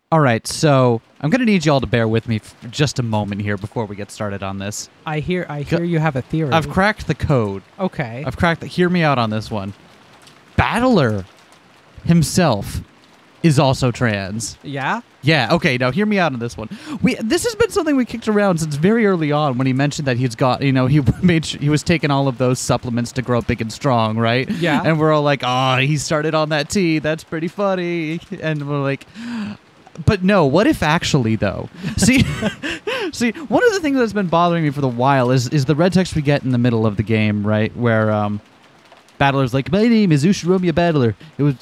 All right, so I'm going to need you all to bear with me for just a moment here before we get started on this. I hear you have a theory. I've cracked the code. Okay. Hear me out on this one. Battler himself is also trans. Yeah? Yeah, okay, now hear me out on this one. This has been something we kicked around since very early on when he mentioned that he was taking all of those supplements to grow up big and strong, right? Yeah. And we're all like, he started on that tea, that's pretty funny. And we're like, but no, what if actually, though? See, one of the things that's been bothering me for the while is the red text we get in the middle of the game, right? Where Battler's like, my name is Ushiromiya Battler.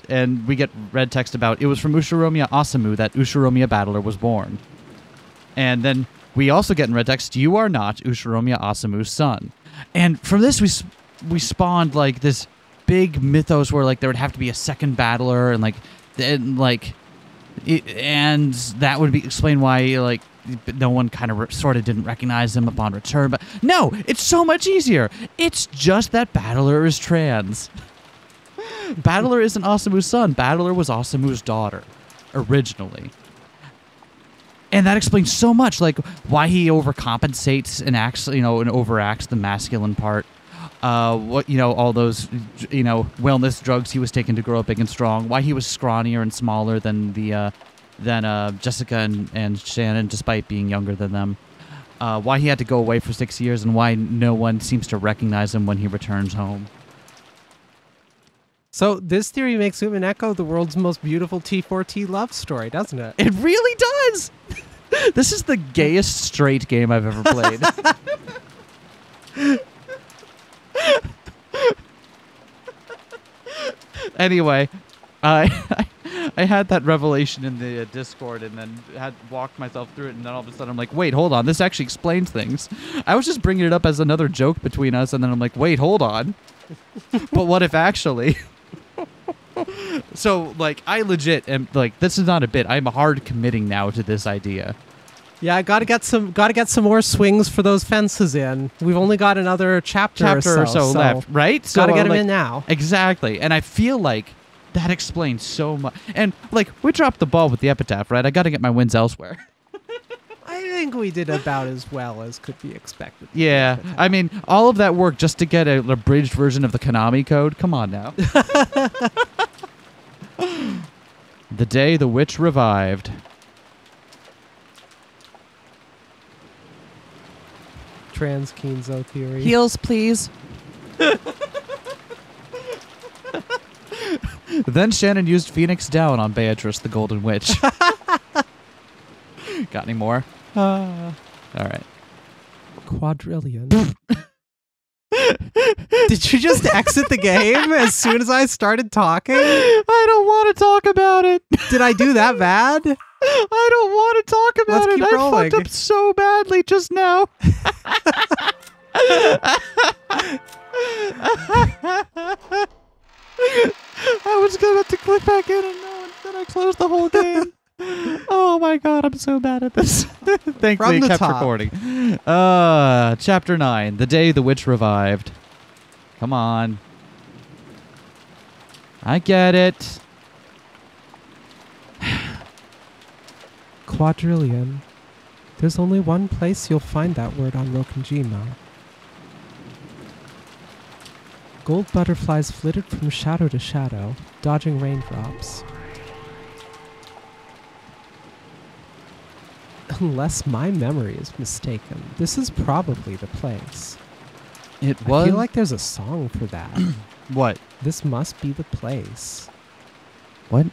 And we get red text about it was from Ushiromiya Asamu that Ushiromiya Battler was born. And then we also get in red text, you are not Ushiromiya Asamu's son. And from this, we spawned like this big mythos where like there would have to be a second Battler and and that would explain why like no one kind of sort of didn't recognize him upon return. But no, it's so much easier. It's just that Battler is trans. Battler isn't Asamu's son. Battler was Asamu's daughter originally. And that explains so much, like why he overcompensates and acts, and overacts the masculine part. All those, wellness drugs he was taking to grow up big and strong. Why he was scrawnier and smaller than Jessica and Shannon, despite being younger than them. Why he had to go away for 6 years, and why no one seems to recognize him when he returns home. So this theory makes Umineko the world's most beautiful T4T love story, doesn't it? It really does! This is the gayest straight game I've ever played. Anyway, I had that revelation in the Discord and then had walked myself through it, and then all of a sudden I'm like, wait, hold on, this actually explains things. I was just bringing it up as another joke between us, and then I'm like, wait, hold on. But what if actually? So, like, I legit am, like, this is not a bit. I'm hard committing now to this idea. Yeah, I gotta get some more swings for those fences in. We've only got another chapter or so left, right? So gotta get them in now. Exactly, and I feel like that explains so much. And like, we dropped the ball with the epitaph, right? I gotta get my wins elsewhere. I think we did about as well as could be expected. Yeah, I mean, all of that work just to get an abridged version of the Konami code. Come on now. The day the witch revived. Trans Kinzo theory. Heels, please. Then Shannon used Phoenix Down on Beatrice, the Golden Witch. Got any more? All right. Quadrillion. Did you just exit the game as soon as I started talking? I don't want to talk about it. Did I do that bad? I don't want to talk about Let's it. keep rolling. I fucked up so badly just now. I was about to click back in and no, instead I closed the whole game. Oh my god, I'm so bad at this. Thankfully, it kept recording. Chapter 9, The Day the Witch Revived. Come on. I get it. Quadrillion. There's only one place you'll find that word on Rokkenjima. Gold butterflies flitted from shadow to shadow, dodging raindrops. Unless my memory is mistaken, this is probably the place. It was? I feel like there's a song for that. What? This must be the place. What?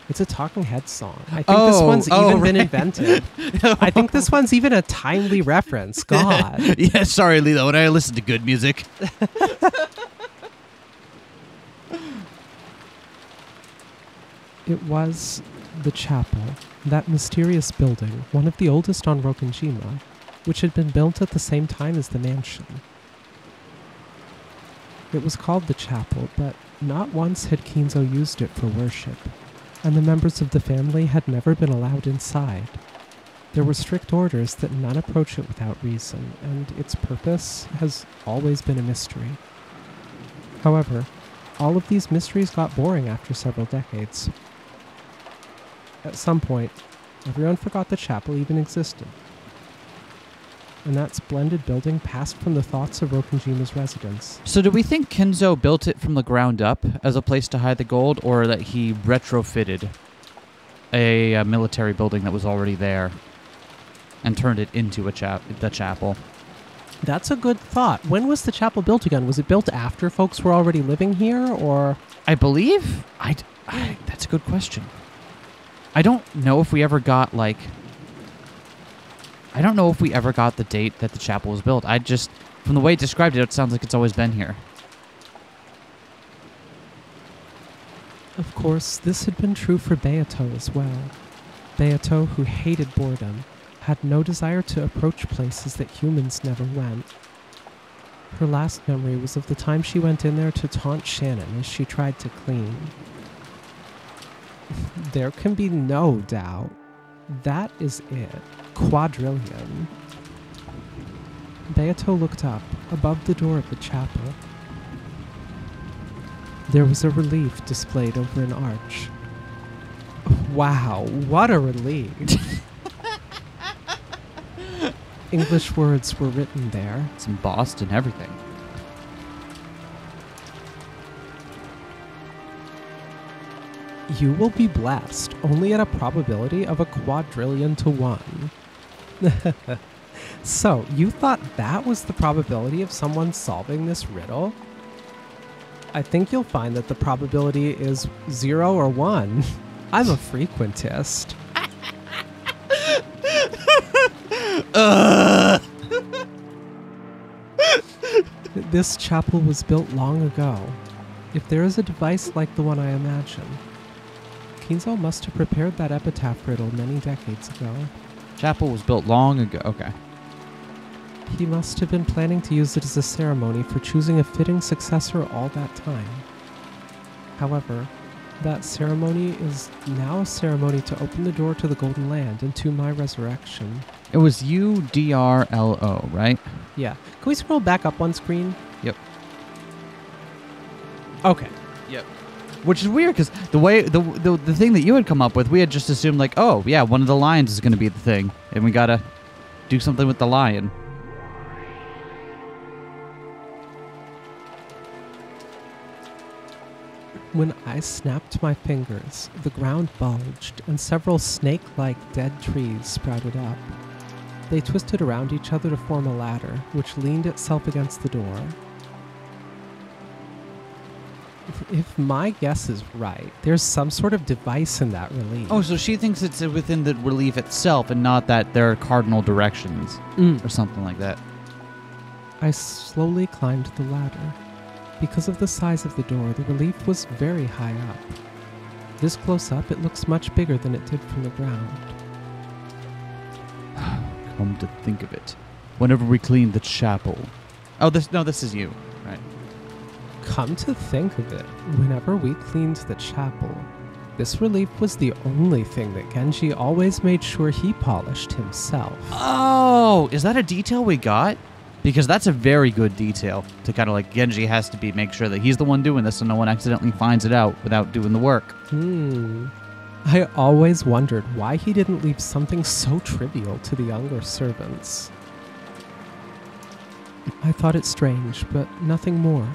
It's a Talking Heads song. I think this one's even been invented. I think this one's even a timely reference. God. Yeah, sorry, Lilo. When I listen to good music. It was the chapel, that mysterious building, one of the oldest on Rokkenjima, which had been built at the same time as the mansion. It was called the chapel, but not once had Kinzo used it for worship, and the members of the family had never been allowed inside. There were strict orders that none approach it without reason, and its purpose has always been a mystery. However, all of these mysteries got boring after several decades. At some point, everyone forgot the chapel even existed. And that splendid building passed from the thoughts of Rokkenjima's residents. So do we think Kenzo built it from the ground up as a place to hide the gold, or that he retrofitted a military building that was already there and turned it into the chapel? That's a good thought. When was the chapel built again? Was it built after folks were already living here, or...? I believe... that's a good question. I don't know if we ever got, like... I don't know if we ever got the date that the chapel was built. From the way it described it, it sounds like it's always been here. Of course, this had been true for Beato as well. Beato, who hated boredom, had no desire to approach places that humans never went. Her last memory was of the time she went in there to taunt Shannon as she tried to clean. There can be no doubt. That is it. Quadrillion. Beato looked up, above the door of the chapel. There was a relief displayed over an arch. Wow, what a relief! English words were written there. It's embossed and everything. You will be blessed, only at a probability of a quadrillion to 1. So, you thought that was the probability of someone solving this riddle? I think you'll find that the probability is 0 or 1. I'm a frequentist. This chapel was built long ago. If there is a device like the one I imagine, Kenzo must have prepared that epitaph riddle many decades ago. Chapel was built long ago. Okay. He must have been planning to use it as a ceremony for choosing a fitting successor all that time. However, that ceremony is now a ceremony to open the door to the Golden Land and to my resurrection. It was UDRLO, right? Yeah. Can we scroll back up on screen? Yep. Okay. Yep. Which is weird, because the thing that you had come up with, we had just assumed, like, oh, yeah, one of the lions is going to be the thing, and we got to do something with the lion. When I snapped my fingers, the ground bulged, and several snake-like dead trees sprouted up. They twisted around each other to form a ladder, which leaned itself against the door. If my guess is right, there's some sort of device in that relief. Oh, so she thinks it's within the relief itself and not that there are cardinal directions or something like that. I slowly climbed the ladder. Because of the size of the door, the relief was very high up. This close up, it looks much bigger than it did from the ground. Come to think of it, whenever we cleaned the chapel... Oh, this is you, right? Come to think of it, whenever we cleaned the chapel, this relief was the only thing that Genji always made sure he polished himself. Oh, is that a detail we got? Because that's a very good detail to kind of like Genji has to make sure that he's the one doing this so no one accidentally finds it out without doing the work. I always wondered why he didn't leave something so trivial to the younger servants. I thought it strange, but nothing more.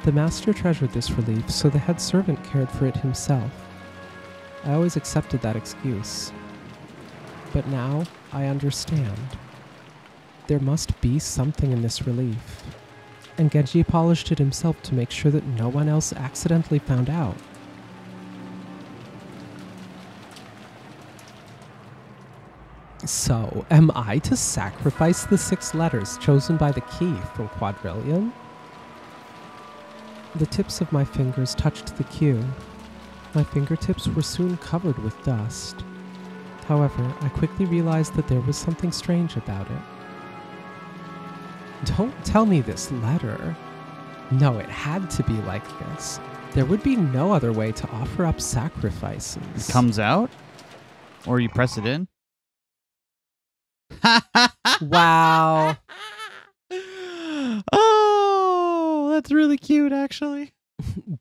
The master treasured this relief, so the head servant cared for it himself. I always accepted that excuse. But now I understand. There must be something in this relief, and Genji polished it himself to make sure that no one else accidentally found out. So, am I to sacrifice the 6 letters chosen by the key from Quadrillion? The tips of my fingers touched the cue. My fingertips were soon covered with dust. However, I quickly realized that there was something strange about it. Don't tell me this letter. No, it had to be like this. There would be no other way to offer up sacrifices. It comes out? Or you press it in? Wow. Oh, that's really cute, actually.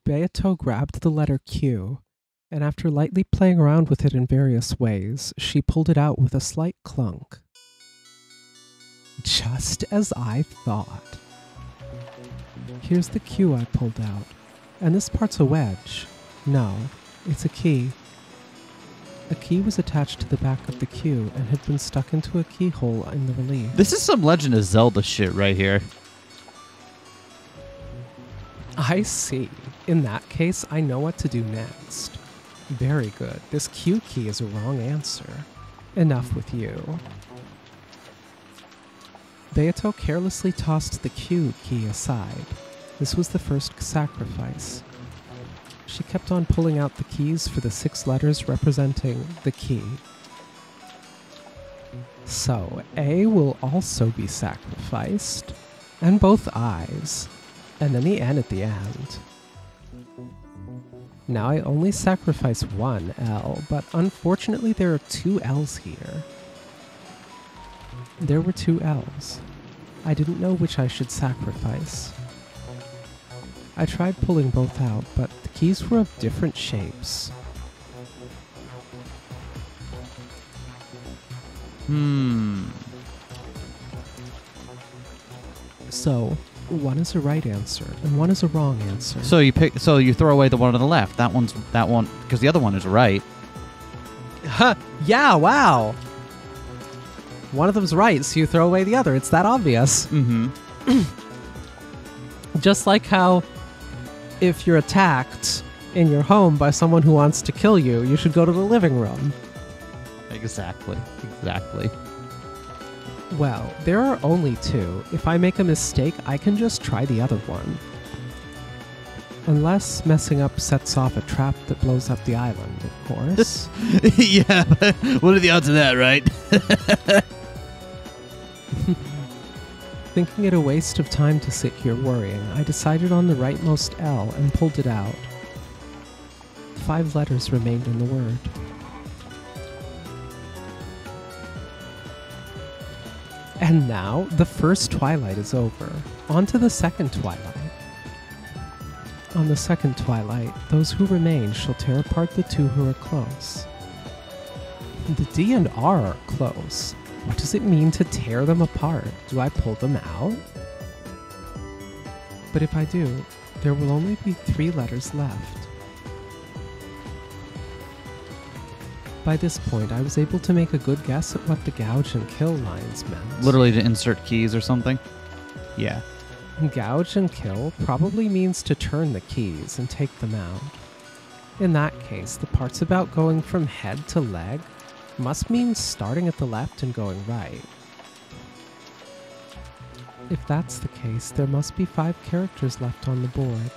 Beato grabbed the letter Q and after lightly playing around with it in various ways, she pulled it out with a slight clunk. Just as I thought. Here's the cue I pulled out, and this part's a wedge. No, it's a key. A key was attached to the back of the cue and had been stuck into a keyhole in the relief. This is some Legend of Zelda shit right here. I see. In that case, I know what to do next. Very good. This cue key is a wrong answer. Enough with you. Beato carelessly tossed the cue key aside. This was the first sacrifice. She kept on pulling out the keys for the 6 letters representing the key. So, A will also be sacrificed, and both I's, and then the N at the end. Now I only sacrifice one L, but unfortunately there are 2 L's here. There were 2 L's. I didn't know which I should sacrifice. I tried pulling both out, but the keys were of different shapes. So, one is a right answer, and one is a wrong answer. So you throw away the one on the left. That one, because the other one is right. Yeah, wow! One of them's right, so you throw away the other. It's that obvious. Mm-hmm. Just like how if you're attacked in your home by someone who wants to kill you, you should go to the living room. Exactly. Well, there are only 2. If I make a mistake, I can just try the other one. Unless messing up sets off a trap that blows up the island, of course. Yeah, but what are the odds of that, right? Thinking it a waste of time to sit here worrying, I decided on the rightmost L and pulled it out. 5 letters remained in the word. And now, the first twilight is over. On to the second twilight. On the second twilight, those who remain shall tear apart the 2 who are close. The D and R are close. What does it mean to tear them apart? Do I pull them out? But if I do, there will only be 3 letters left. By this point, I was able to make a good guess at what the gouge and kill lines meant. Literally to insert keys or something? Yeah. Gouge and kill probably means to turn the keys and take them out. In that case, the parts about going from head to leg must mean starting at the left and going right. If that's the case, there must be 5 characters left on the board.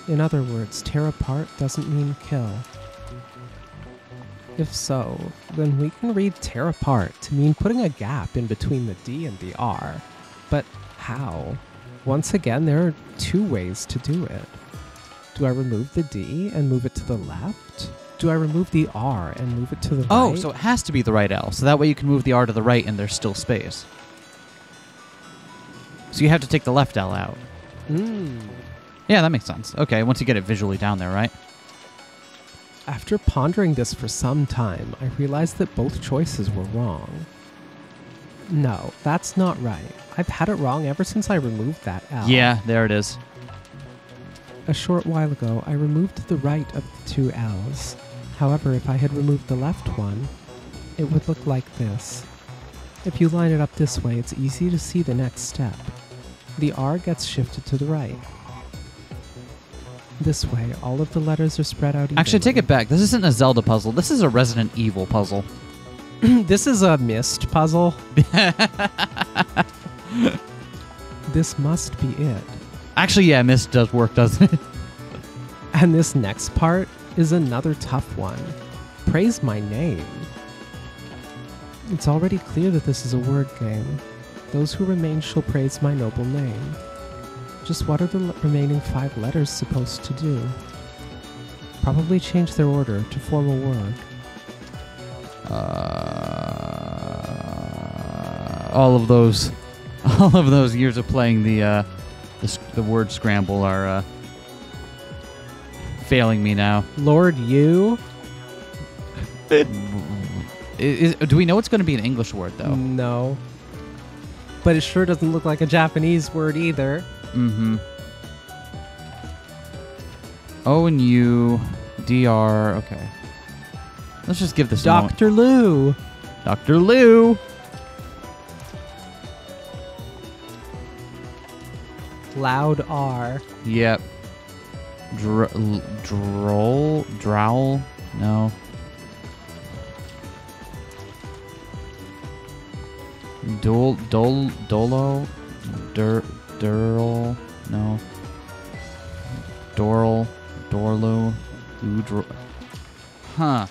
In other words, tear apart doesn't mean kill. If so, then we can read tear apart to mean putting a gap in between the D and the R. But how? Once again, there are 2 ways to do it. Do I remove the D and move it to the left? Do I remove the R and move it to the right? Oh, so it has to be the right L. So that way you can move the R to the right and there's still space. So you have to take the left L out. Yeah, that makes sense. Okay, once you get it visually down there, right? After pondering this for some time, I realized that both choices were wrong. No, that's not right. I've had it wrong ever since I removed that L. Yeah, there it is. A short while ago, I removed the right of the 2 L's. However, if I had removed the left one, it would look like this. If you line it up this way, it's easy to see the next step. The R gets shifted to the right. This way, all of the letters are spread out evenly. Actually, take it back. This isn't a Zelda puzzle. This is a Resident Evil puzzle. This is a Myst puzzle. This must be it. Actually, yeah, Myst does work, doesn't it? And this next part is another tough one. Praise my name. It's already clear that this is a word game. Those who remain shall praise my noble name. Just what are the remaining 5 letters supposed to do? Probably change their order to form a word. All of those years of playing the word scramble are failing me now. Lord you? Do we know it's going to be an English word, though? No. But it sure doesn't look like a Japanese word either. Mm-hmm. O and U, DR, okay. Let's just give this a moment. Dr. Lou. Dr. Lou. Loud R. Yep. Drowl? No. Dolo? Durl? No. Dorlu? Huh.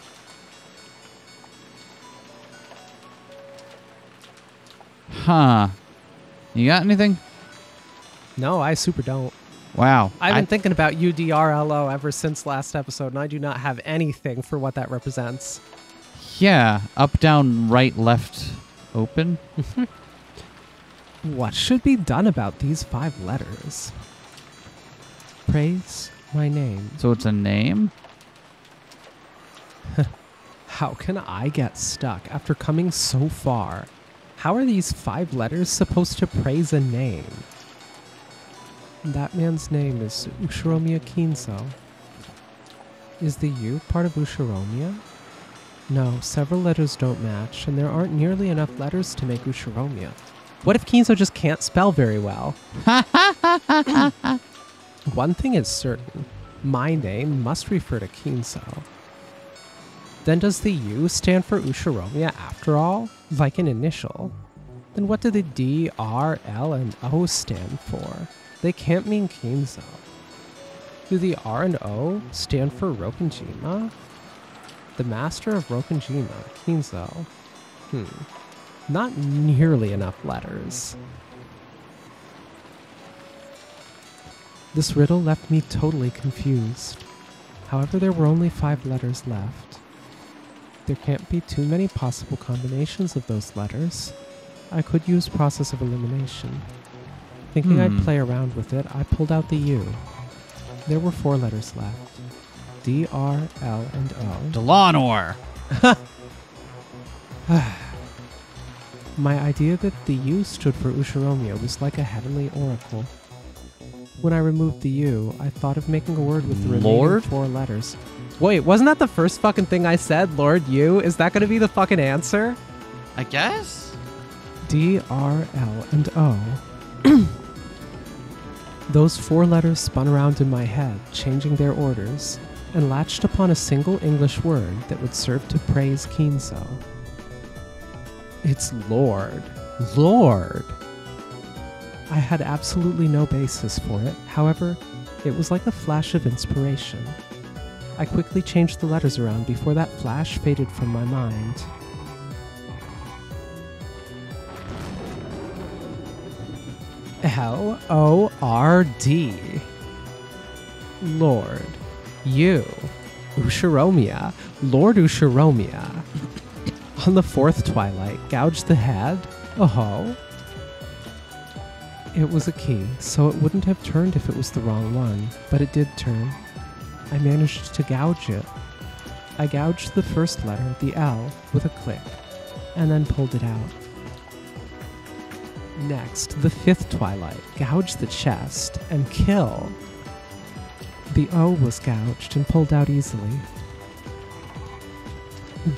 Huh. You got anything? No, I super don't. Wow. I've been thinking about UDRLO ever since last episode, and I do not have anything for what that represents. Yeah. Up, down, right, left, open. What should be done about these 5 letters? Praise my name. So it's a name? How can I get stuck after coming so far? How are these 5 letters supposed to praise a name? That man's name is Ushiromiya Kinzo. Is the U part of Ushiromiya? No, several letters don't match, and there aren't nearly enough letters to make Ushiromiya. What if Kinzo just can't spell very well? One thing is certain. My name must refer to Kinzo. Then does the U stand for Ushiromiya after all? Like an initial? Then what do the D, R, L, and O stand for? They can't mean Kinzo. Do the R and O stand for Rokkenjima? The master of Rokkenjima, Kinzo. Not nearly enough letters. This riddle left me totally confused. However, there were only 5 letters left. There can't be too many possible combinations of those letters. I could use process of elimination. Thinking I'd play around with it, I pulled out the U. There were 4 letters left. D, R, L, and O. Delanor! My idea that the U stood for Ushiromiya was like a heavenly oracle. When I removed the U, I thought of making a word with the remaining 4 letters. Wait, wasn't that the first fucking thing I said, Lord U? Is that gonna be the fucking answer? I guess? D, R, L, and O. Those 4 letters spun around in my head, changing their orders, and latched upon a single English word that would serve to praise Kinzo. It's Lord. Lord! I had absolutely no basis for it. However, it was like a flash of inspiration. I quickly changed the letters around before that flash faded from my mind. L-O-R-D. Lord. U. Ushiromiya. Lord Ushiromiya. On the 4th twilight, gouged the head. Oh. It was a key, so it wouldn't have turned if it was the wrong one, but it did turn. I managed to gouge it. I gouged the first letter, the L, with a click, and then pulled it out. Next, the 5th twilight, gouge the chest and kill. The O was gouged and pulled out easily.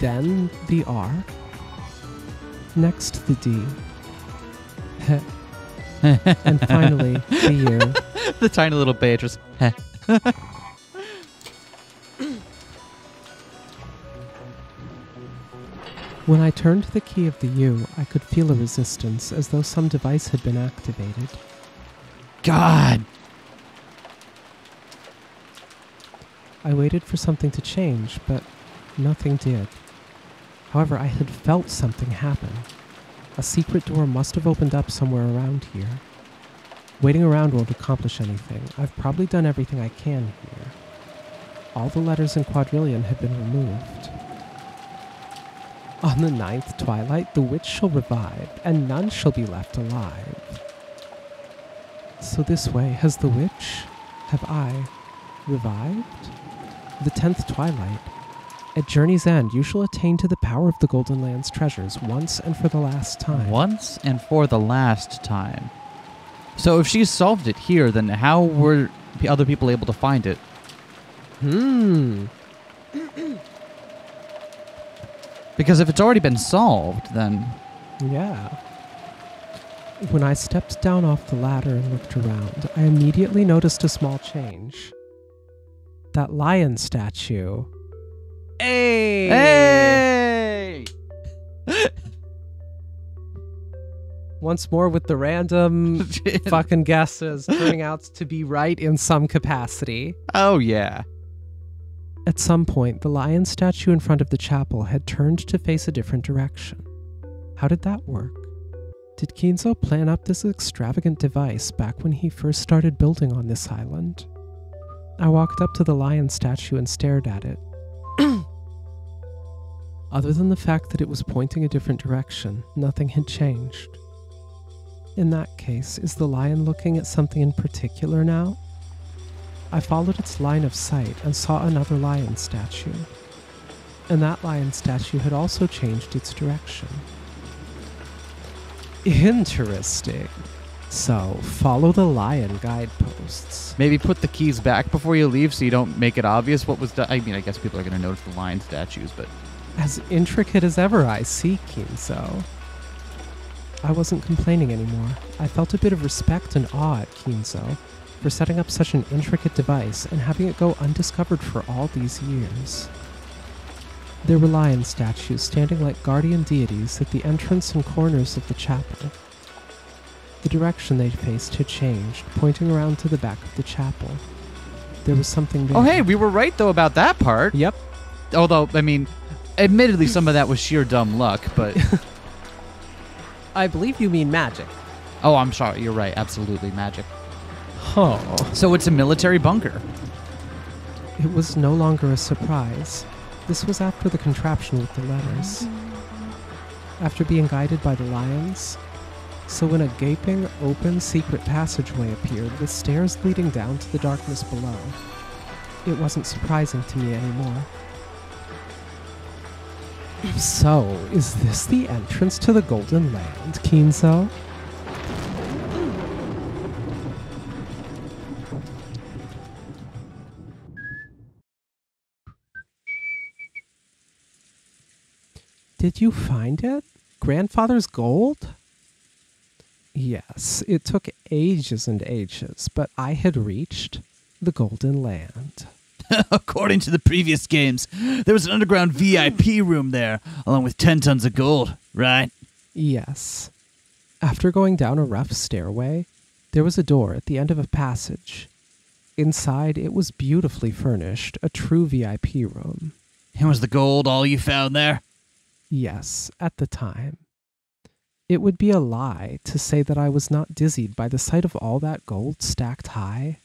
Then the R. Next, the D. And finally, the U. The tiny little Beatrice. When I turned the key of the U, I could feel a resistance, as though some device had been activated. God! I waited for something to change, but nothing did. However, I had felt something happen. A secret door must have opened up somewhere around here. Waiting around won't accomplish anything. I've probably done everything I can here. All the letters in quadrillion had been removed. On the 9th twilight, the witch shall revive, and none shall be left alive. So this way, has the witch, have I, revived? The 10th twilight. At journey's end, you shall attain to the power of the Golden Land's treasures once and for the last time. Once and for the last time. So if she solved it here, then how were other people able to find it? Because if it's already been solved, then... Yeah. When I stepped down off the ladder and looked around, I immediately noticed a small change. That lion statue. Hey! Hey! Once more with the random fucking guesses turning out to be right in some capacity. Oh, yeah. At some point, the lion statue in front of the chapel had turned to face a different direction. How did that work? Did Kinzo plan up this extravagant device back when he first started building on this island? I walked up to the lion statue and stared at it. Other than the fact that it was pointing a different direction, nothing had changed. In that case, is the lion looking at something in particular now? I followed its line of sight and saw another lion statue. And that lion statue had also changed its direction. Interesting. So, follow the lion guideposts. Maybe put the keys back before you leave so you don't make it obvious what was done. I mean, I guess people are going to notice the lion statues, but... As intricate as ever, I see, Kinzo. I wasn't complaining anymore. I felt a bit of respect and awe at Kinzo for setting up such an intricate device and having it go undiscovered for all these years. There were lion statues standing like guardian deities at the entrance and corners of the chapel. The direction they faced had changed, pointing around to the back of the chapel. There was something there. Oh, hey, we were right, though, about that part. Yep. Although, I mean, admittedly, some of that was sheer dumb luck, but... I believe you mean magic. Oh, I'm sorry. You're right. Absolutely magic. Oh. So it's a military bunker. It was no longer a surprise. This was after the contraption with the letters. After being guided by the lions. So when a gaping, open, secret passageway appeared with stairs leading down to the darkness below, it wasn't surprising to me anymore. So, is this the entrance to the Golden Land, Kinzo? Did you find it? Grandfather's gold? Yes, it took ages and ages, but I had reached the Golden Land. According to the previous games, there was an underground VIP room there, along with 10 tons of gold, right? Yes. After going down a rough stairway, there was a door at the end of a passage. Inside, it was beautifully furnished, a true VIP room. And was the gold all you found there? Yes, at the time. It would be a lie to say that I was not dizzied by the sight of all that gold stacked high.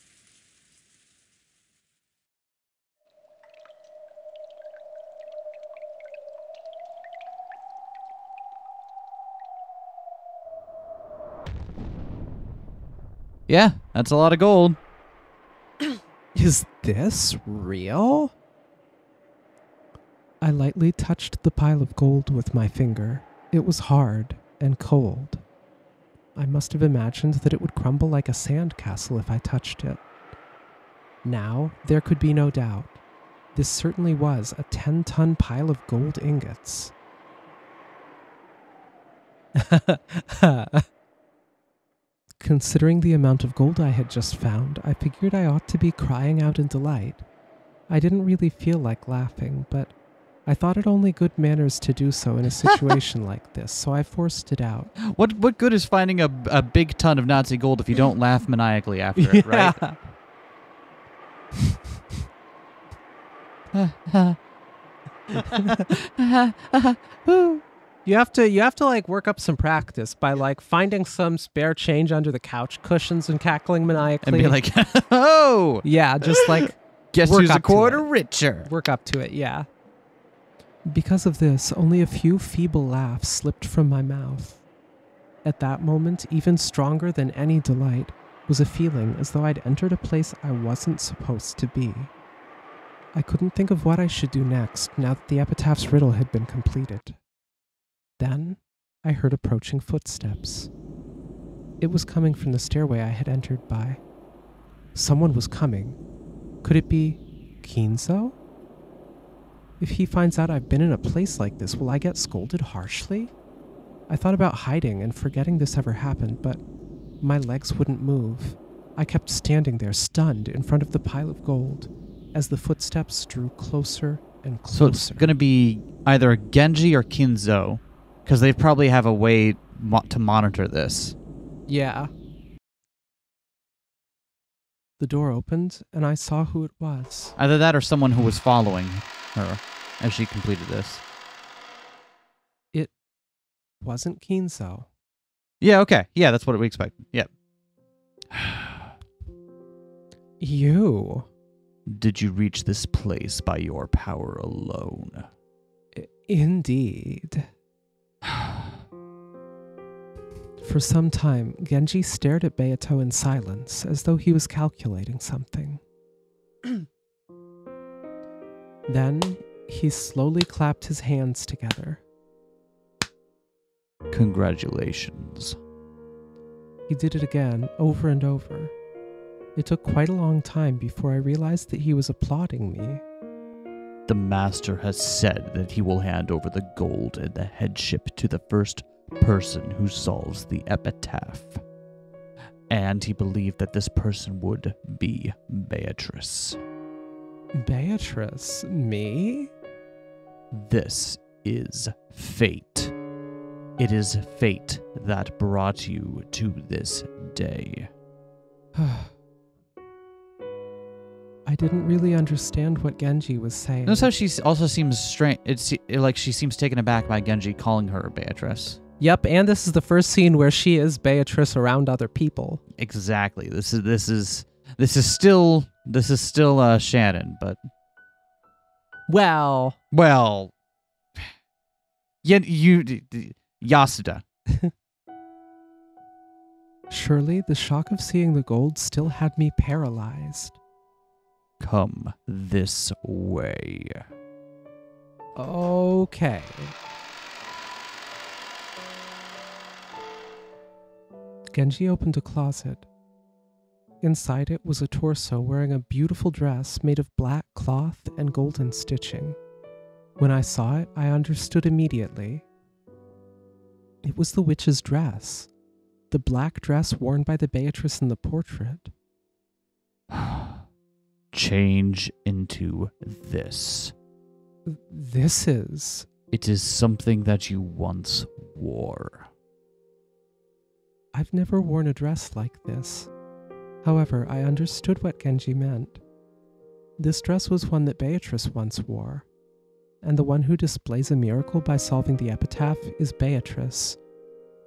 Yeah, that's a lot of gold. Is this real? I lightly touched the pile of gold with my finger. It was hard and cold. I must have imagined that it would crumble like a sandcastle if I touched it. Now, there could be no doubt. This certainly was a 10-ton pile of gold ingots. Considering the amount of gold I had just found, I figured I ought to be crying out in delight. I didn't really feel like laughing, but I thought it only good manners to do so in a situation like this, so I forced it out. What good is finding a big ton of Nazi gold if you don't laugh maniacally after it, right? You have to like work up some practice by like finding some spare change under the couch cushions and cackling maniacally. And be like, oh! Yeah, just like guess work who's up a quarter to it. richer? Work up to it, yeah. Because of this, only a few feeble laughs slipped from my mouth. At that moment, even stronger than any delight, was a feeling as though I'd entered a place I wasn't supposed to be. I couldn't think of what I should do next now that the epitaph's riddle had been completed. Then I heard approaching footsteps. It was coming from the stairway I had entered by. Someone was coming. Could it be Kinzo? If he finds out I've been in a place like this, will I get scolded harshly? I thought about hiding and forgetting this ever happened, but my legs wouldn't move. I kept standing there, stunned, in front of the pile of gold, as the footsteps drew closer and closer. So it's going to be either Genji or Kinzo, because they probably have a way to monitor this. Yeah. The door opened, and I saw who it was. Either that or someone who was following her as she completed this. It wasn't Kinzo. Yeah, okay. Yeah, that's what we expected. Yep. You. Did you reach this place by your power alone? Indeed. For some time, Genji stared at Beato in silence, as though he was calculating something. Then, he slowly clapped his hands together. Congratulations. He did it again, over and over. It took quite a long time before I realized that he was applauding me. The master has said that he will hand over the gold and the headship to the first person who solves the epitaph. And he believed that this person would be Beatrice. Beatrice? Me? This is fate. It is fate that brought you to this day. I didn't really understand what Genji was saying. Notice how she also seems strange. It's like she seems taken aback by Genji calling her Beatrice. Yep, and this is the first scene where she is Beatrice around other people. Exactly. This is still Shannon, but well, Yasuda. Surely the shock of seeing the gold still had me paralyzed. Come this way. Okay. Genji opened a closet. Inside it was a torso wearing a beautiful dress made of black cloth and golden stitching. When I saw it, I understood immediately. It was the witch's dress. The black dress worn by the Beatrice in the portrait. Change into this. This is... It is something that you once wore. I've never worn a dress like this. However, I understood what Genji meant. This dress was one that Beatrice once wore, and the one who displays a miracle by solving the epitaph is Beatrice.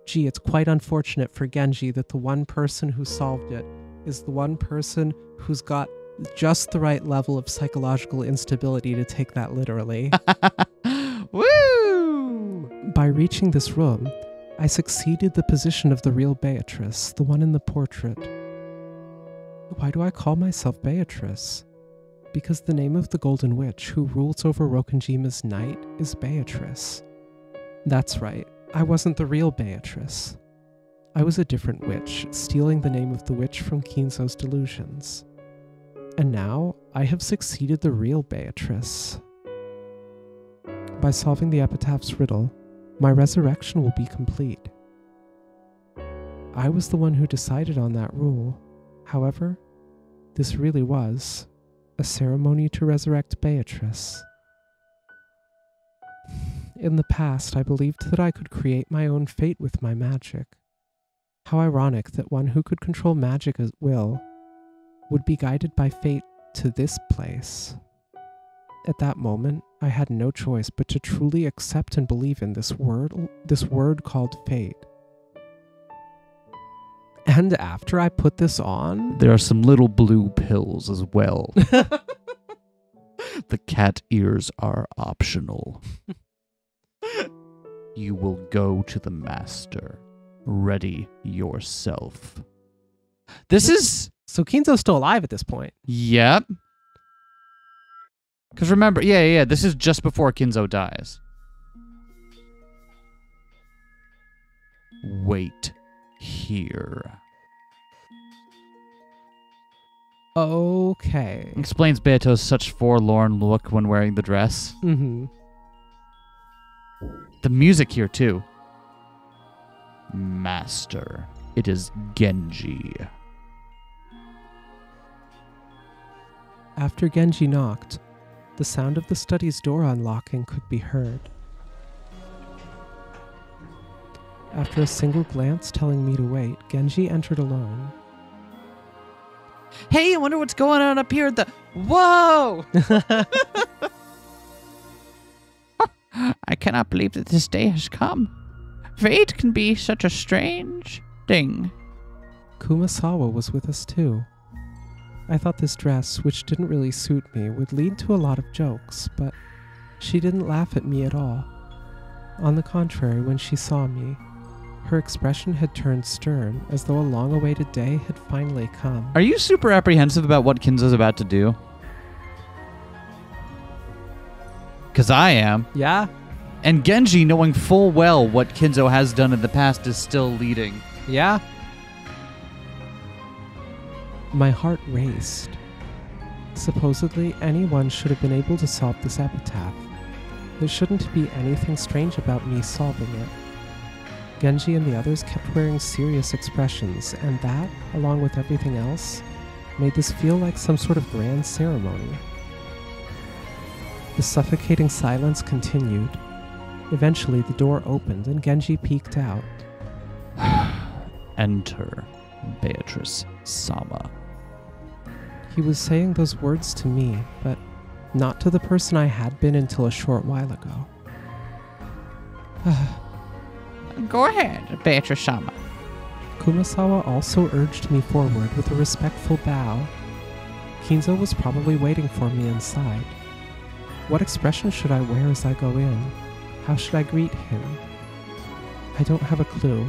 Gee, it's quite unfortunate for Genji that the one person who solved it is the one person who's got just the right level of psychological instability to take that literally. Woo! By reaching this room, I succeeded the position of the real Beatrice, the one in the portrait. Why do I call myself Beatrice? Because the name of the Golden Witch who rules over Rokkenjima's night is Beatrice. That's right, I wasn't the real Beatrice. I was a different witch, stealing the name of the witch from Kinzo's delusions. And now, I have succeeded the real Beatrice. By solving the epitaph's riddle, my resurrection will be complete. I was the one who decided on that rule. However, this really was a ceremony to resurrect Beatrice. In the past, I believed that I could create my own fate with my magic. How ironic that one who could control magic at will would be guided by fate to this place. At that moment, I had no choice but to truly accept and believe in this word called fate. And after I put this on... There are some little blue pills as well. The cat ears are optional. You will go to the master. Ready yourself. This is... So Kinzo's still alive at this point. Yep. Because remember, yeah, this is just before Kinzo dies. Wait here. Okay. Explains Beato's such forlorn look when wearing the dress. Mm-hmm. The music here, too. Master, it is Genji. After Genji knocked, the sound of the study's door unlocking could be heard. After a single glance telling me to wait, Genji entered alone. Hey, I wonder what's going on up here at the... Whoa! I cannot believe that this day has come. Fate can be such a strange thing. Kumasawa was with us too. I thought this dress, which didn't really suit me, would lead to a lot of jokes, but she didn't laugh at me at all. On the contrary, when she saw me, her expression had turned stern, as though a long-awaited day had finally come. Are you super apprehensive about what Kinzo's about to do? Because I am. Yeah? And Genji, knowing full well what Kinzo has done in the past, is still leading. Yeah? My heart raced. Supposedly, anyone should have been able to solve this epitaph. There shouldn't be anything strange about me solving it. Genji and the others kept wearing serious expressions, and that, along with everything else, made this feel like some sort of grand ceremony. The suffocating silence continued. Eventually, the door opened and Genji peeked out. Enter, Beatrice Sama. He was saying those words to me, but not to the person I had been until a short while ago. Go ahead, Beatrice Sama. Kumasawa also urged me forward with a respectful bow. Kinzo was probably waiting for me inside. What expression should I wear as I go in? How should I greet him? I don't have a clue.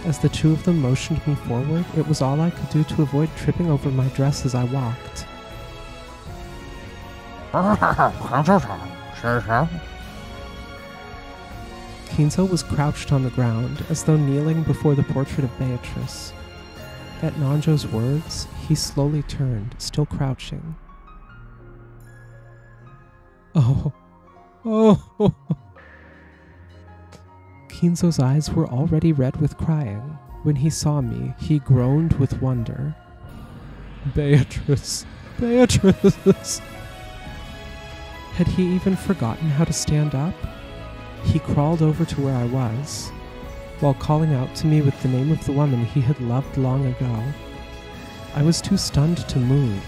As the two of them motioned me forward, it was all I could do to avoid tripping over my dress as I walked. Kinzo was crouched on the ground, as though kneeling before the portrait of Beatrice. At Nanjo's words, he slowly turned, still crouching. Oh. Kinzo's eyes were already red with crying. When he saw me, he groaned with wonder. Beatrice. Had he even forgotten how to stand up? He crawled over to where I was, while calling out to me with the name of the woman he had loved long ago. I was too stunned to move.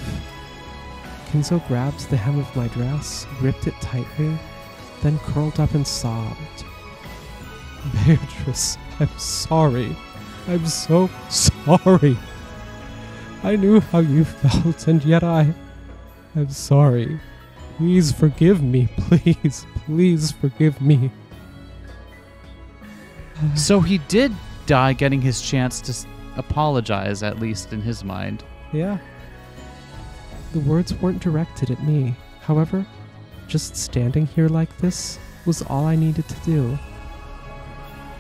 Kinzo grabbed the hem of my dress, gripped it tightly, then curled up and sobbed. Beatrice, I'm sorry. I'm so sorry. I knew how you felt, and yet I'm sorry. Please forgive me, please forgive me. So he did die getting his chance to apologize, at least in his mind. Yeah. The words weren't directed at me. However, just standing here like this was all I needed to do.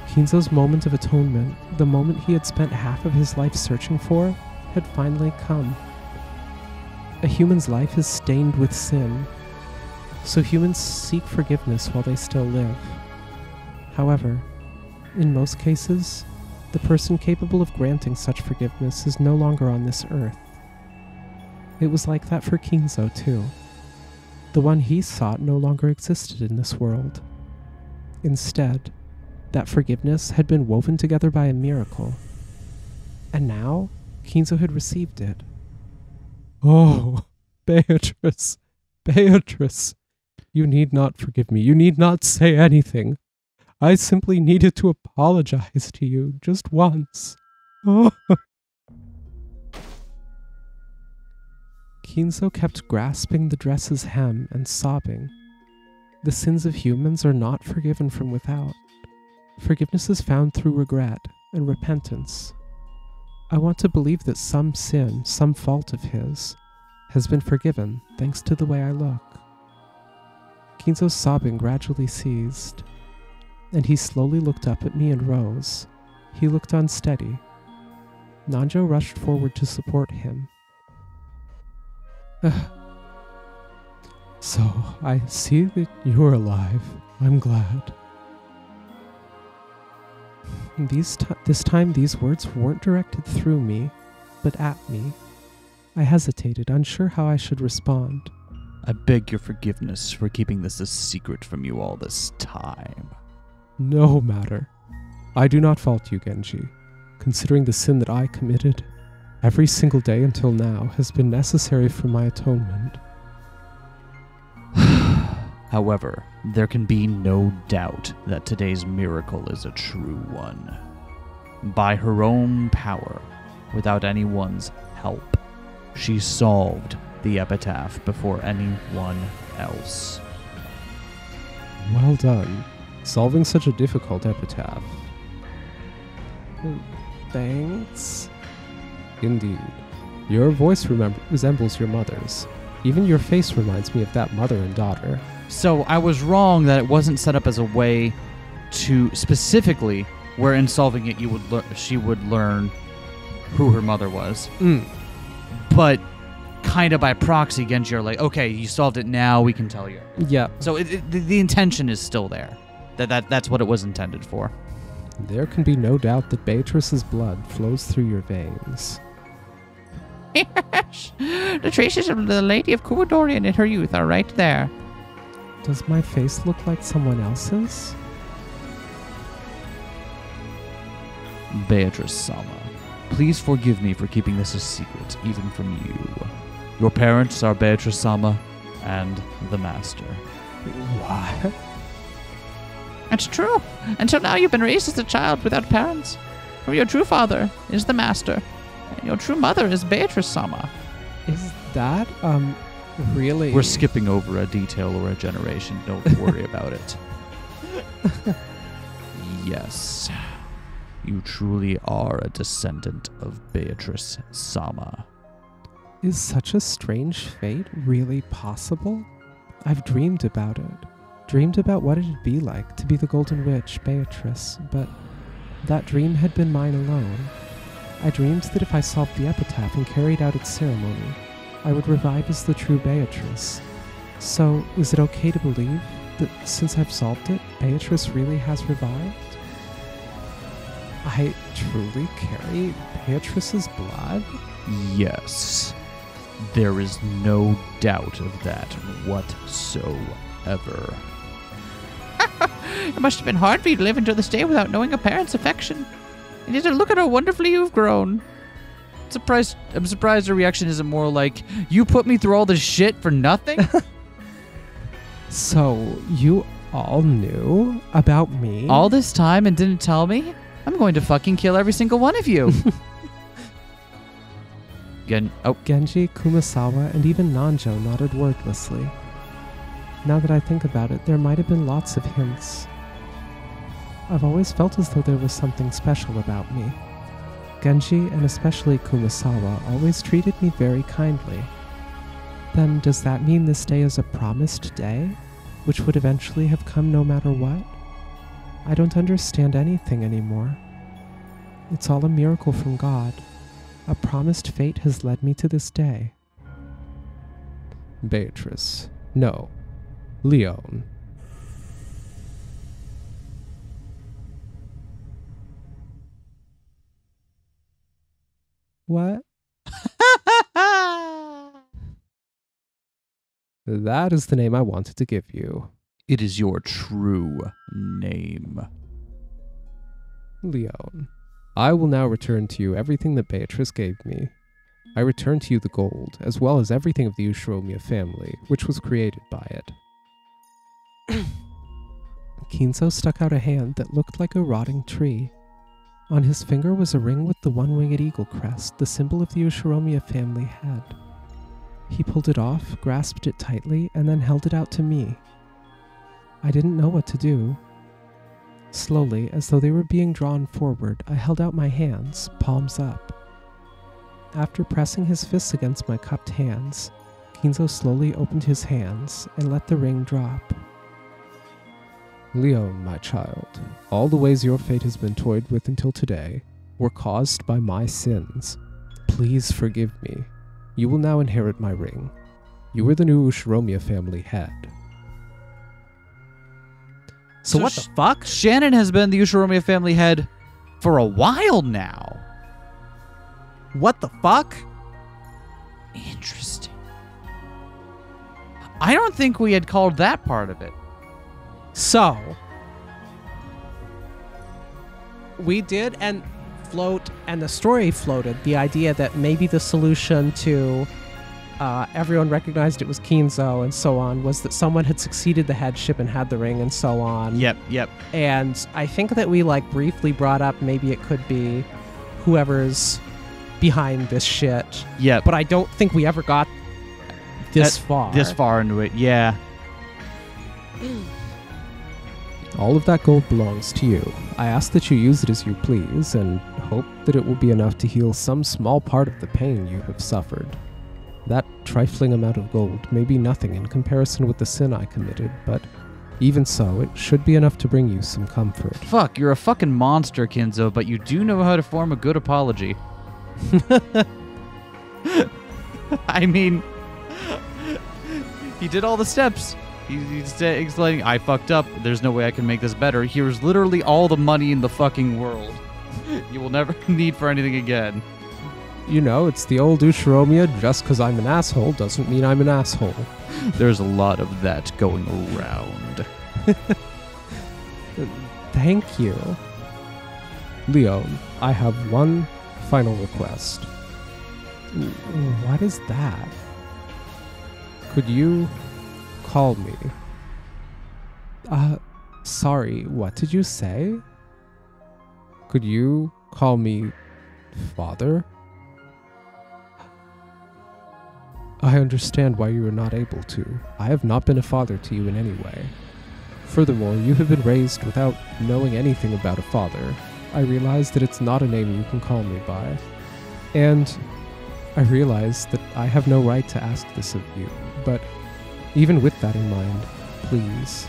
Kinzo's moment of atonement, the moment he had spent half of his life searching for, had finally come. A human's life is stained with sin, so humans seek forgiveness while they still live. However, in most cases, the person capable of granting such forgiveness is no longer on this earth. It was like that for Kinzo, too. The one he sought no longer existed in this world. Instead, that forgiveness had been woven together by a miracle. And now, Kinzo had received it. Oh, Beatrice, you need not forgive me. You need not say anything. I simply needed to apologize to you just once. Oh. Kinzo kept grasping the dress's hem and sobbing. The sins of humans are not forgiven from without. Forgiveness is found through regret and repentance. I want to believe that some sin, some fault of his, has been forgiven thanks to the way I look. Kinzo's sobbing gradually ceased, and he slowly looked up at me and rose. He looked unsteady. Nanjo rushed forward to support him. So, I see that you're alive. I'm glad. This time these words weren't directed through me, but at me. I hesitated, unsure how I should respond. I beg your forgiveness for keeping this a secret from you all this time. No matter. I do not fault you, Genji. Considering the sin that I committed, every single day until now has been necessary for my atonement. However, there can be no doubt that today's miracle is a true one. By her own power, without anyone's help, she solved the epitaph before anyone else. Well done, solving such a difficult epitaph. Thanks. Indeed. Your voice resembles your mother's. Even your face reminds me of that mother and daughter. So I was wrong that it wasn't set up as a way to specifically where in solving it she would learn who her mother was. But kind of by proxy, Genji are like, okay, you solved it now, we can tell you. Yeah. So the intention is still there. That's what it was intended for. There can be no doubt that Beatrice's blood flows through your veins. Yes, the traces of the Lady of Kumadorian in her youth are right there. Does my face look like someone else's? Beatrice-sama, please forgive me for keeping this a secret, even from you. Your parents are Beatrice-sama and the Master. What? It's true. Until now you've been raised as a child without parents. For your true father is the Master, and your true mother is Beatrice-sama. Is that, really? We're skipping over a detail or a generation. Don't worry about it. Yes. You truly are a descendant of Beatrice-sama. Is such a strange fate really possible? I've dreamed about it. Dreamed about what it'd be like to be the Golden Witch, Beatrice, but that dream had been mine alone. I dreamed that if I solved the epitaph and carried out its ceremony, I would revive as the true Beatrice. So, is it okay to believe that since I've solved it, Beatrice really has revived? I truly carry Beatrice's blood? Yes. There is no doubt of that whatsoever. It must have been hard for you to live until this day without knowing a parent's affection. And yet look at how wonderfully you've grown. I'm surprised her reaction isn't more like, you put me through all this shit for nothing? So, you all knew about me? All this time and didn't tell me? I'm going to fucking kill every single one of you. Genji, Kumasawa, and even Nanjo nodded wordlessly. Now that I think about it, there might have been lots of hints. I've always felt as though there was something special about me. Genji, and especially Kumasawa, always treated me very kindly. Then does that mean this day is a promised day, which would eventually have come no matter what? I don't understand anything anymore. It's all a miracle from God. A promised fate has led me to this day. Beatrice. No. Leon. What? That is the name I wanted to give you. It is your true name. Leon. I will now return to you everything that Beatrice gave me. I return to you the gold, as well as everything of the Ushiromiya family, which was created by it. Kinzo stuck out a hand that looked like a rotting tree. On his finger was a ring with the one-winged eagle crest, the symbol of the Ushiromiya family head. He pulled it off, grasped it tightly, and then held it out to me. I didn't know what to do. Slowly, as though they were being drawn forward, I held out my hands, palms up. After pressing his fists against my cupped hands, Kinzo slowly opened his hands and let the ring drop. Leo, my child, all the ways your fate has been toyed with until today were caused by my sins. Please forgive me. You will now inherit my ring. You are the new Ushiromiya family head. So what the fuck? Shannon has been the Ushiromiya family head for a while now. What the fuck? Interesting. I don't think we had called that part of it. So, we did and float, and the story floated, the idea that maybe the solution to everyone recognized it was Kinzo and so on was that someone had succeeded the headship and had the ring and so on. Yep. And I think that we briefly brought up maybe it could be whoever's behind this shit. Yep. But I don't think we ever got this far. This far into it, yeah. All of that gold belongs to you. I ask that you use it as you please, and hope that it will be enough to heal some small part of the pain you have suffered. That trifling amount of gold may be nothing in comparison with the sin I committed, but even so, it should be enough to bring you some comfort. Fuck, you're a fucking monster, Kinzo, but you do know how to form a good apology. I mean, he did all the steps. He's explaining, I fucked up. There's no way I can make this better. Here's literally all the money in the fucking world. You will never need for anything again. You know, it's the old Ushiromiya, just because I'm an asshole doesn't mean I'm an asshole. There's a lot of that going around. Thank you. Leo, I have one final request. What is that? Could you call me? Sorry, what did you say? Could you call me Father? I understand why you are not able to. I have not been a father to you in any way. Furthermore, you have been raised without knowing anything about a father. I realize that it's not a name you can call me by. And I realize that I have no right to ask this of you, but even with that in mind, please,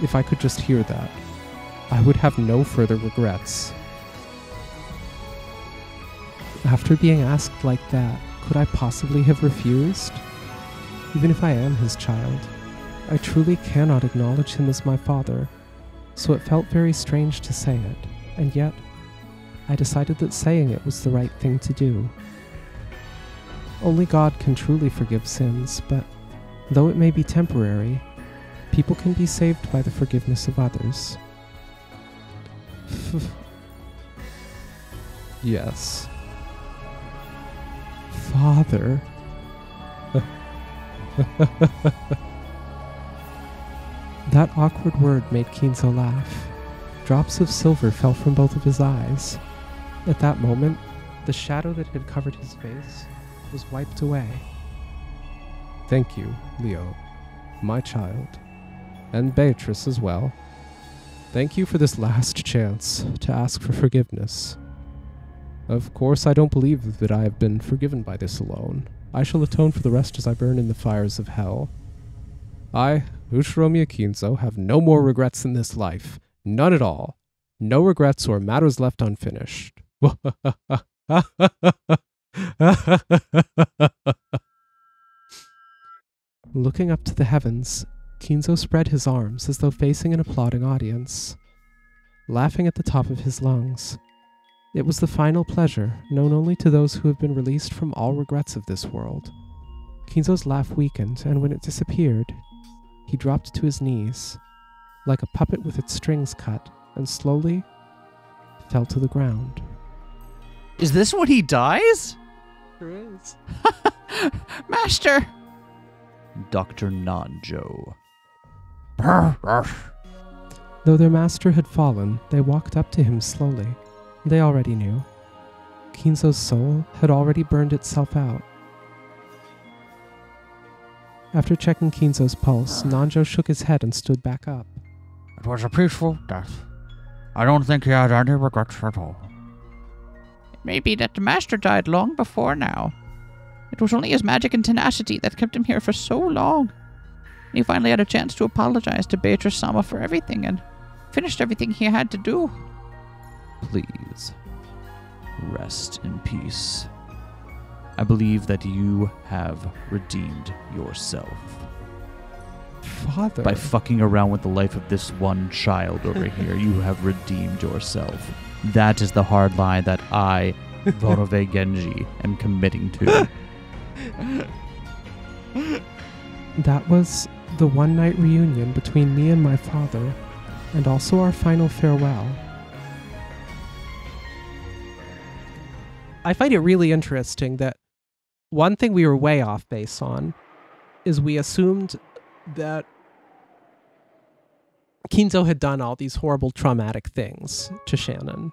if I could just hear that, I would have no further regrets. After being asked like that, could I possibly have refused? Even if I am his child, I truly cannot acknowledge him as my father, so it felt very strange to say it, and yet I decided that saying it was the right thing to do. Only God can truly forgive sins, but though it may be temporary, people can be saved by the forgiveness of others. Yes. Father. That awkward word made Kinzo laugh. Drops of silver fell from both of his eyes. At that moment, the shadow that had covered his face was wiped away. Thank you, Leo, my child, and Beatrice as well. Thank you for this last chance to ask for forgiveness. Of course, I don't believe that I have been forgiven by this alone. I shall atone for the rest as I burn in the fires of hell. I, Ushiromiya Kinzo, have no more regrets in this life. None at all. No regrets or matters left unfinished. Looking up to the heavens, Kinzo spread his arms as though facing an applauding audience, laughing at the top of his lungs. It was the final pleasure, known only to those who have been released from all regrets of this world. Kinzo's laugh weakened, and when it disappeared, he dropped to his knees, like a puppet with its strings cut, and slowly fell to the ground. Is this when he dies? There is. Master! Dr. Nanjo. Though their master had fallen, they walked up to him slowly. They already knew. Kinzo's soul had already burned itself out. After checking Kinzo's pulse, Nanjo shook his head and stood back up. It was a peaceful death. I don't think he had any regrets at all. It may be that the master died long before now. It was only his magic and tenacity that kept him here for so long. And he finally had a chance to apologize to Beatrice-sama for everything and finished everything he had to do. Please, rest in peace. I believe that you have redeemed yourself. Father. By fucking around with the life of this one child over here, you have redeemed yourself. That is the hard lie that I, Vorove Genji, am committing to. That was the one-night reunion between me and my father, and also our final farewell. I find it really interesting that one thing we were way off base on is we assumed that Kinzo had done all these horrible traumatic things to Shannon.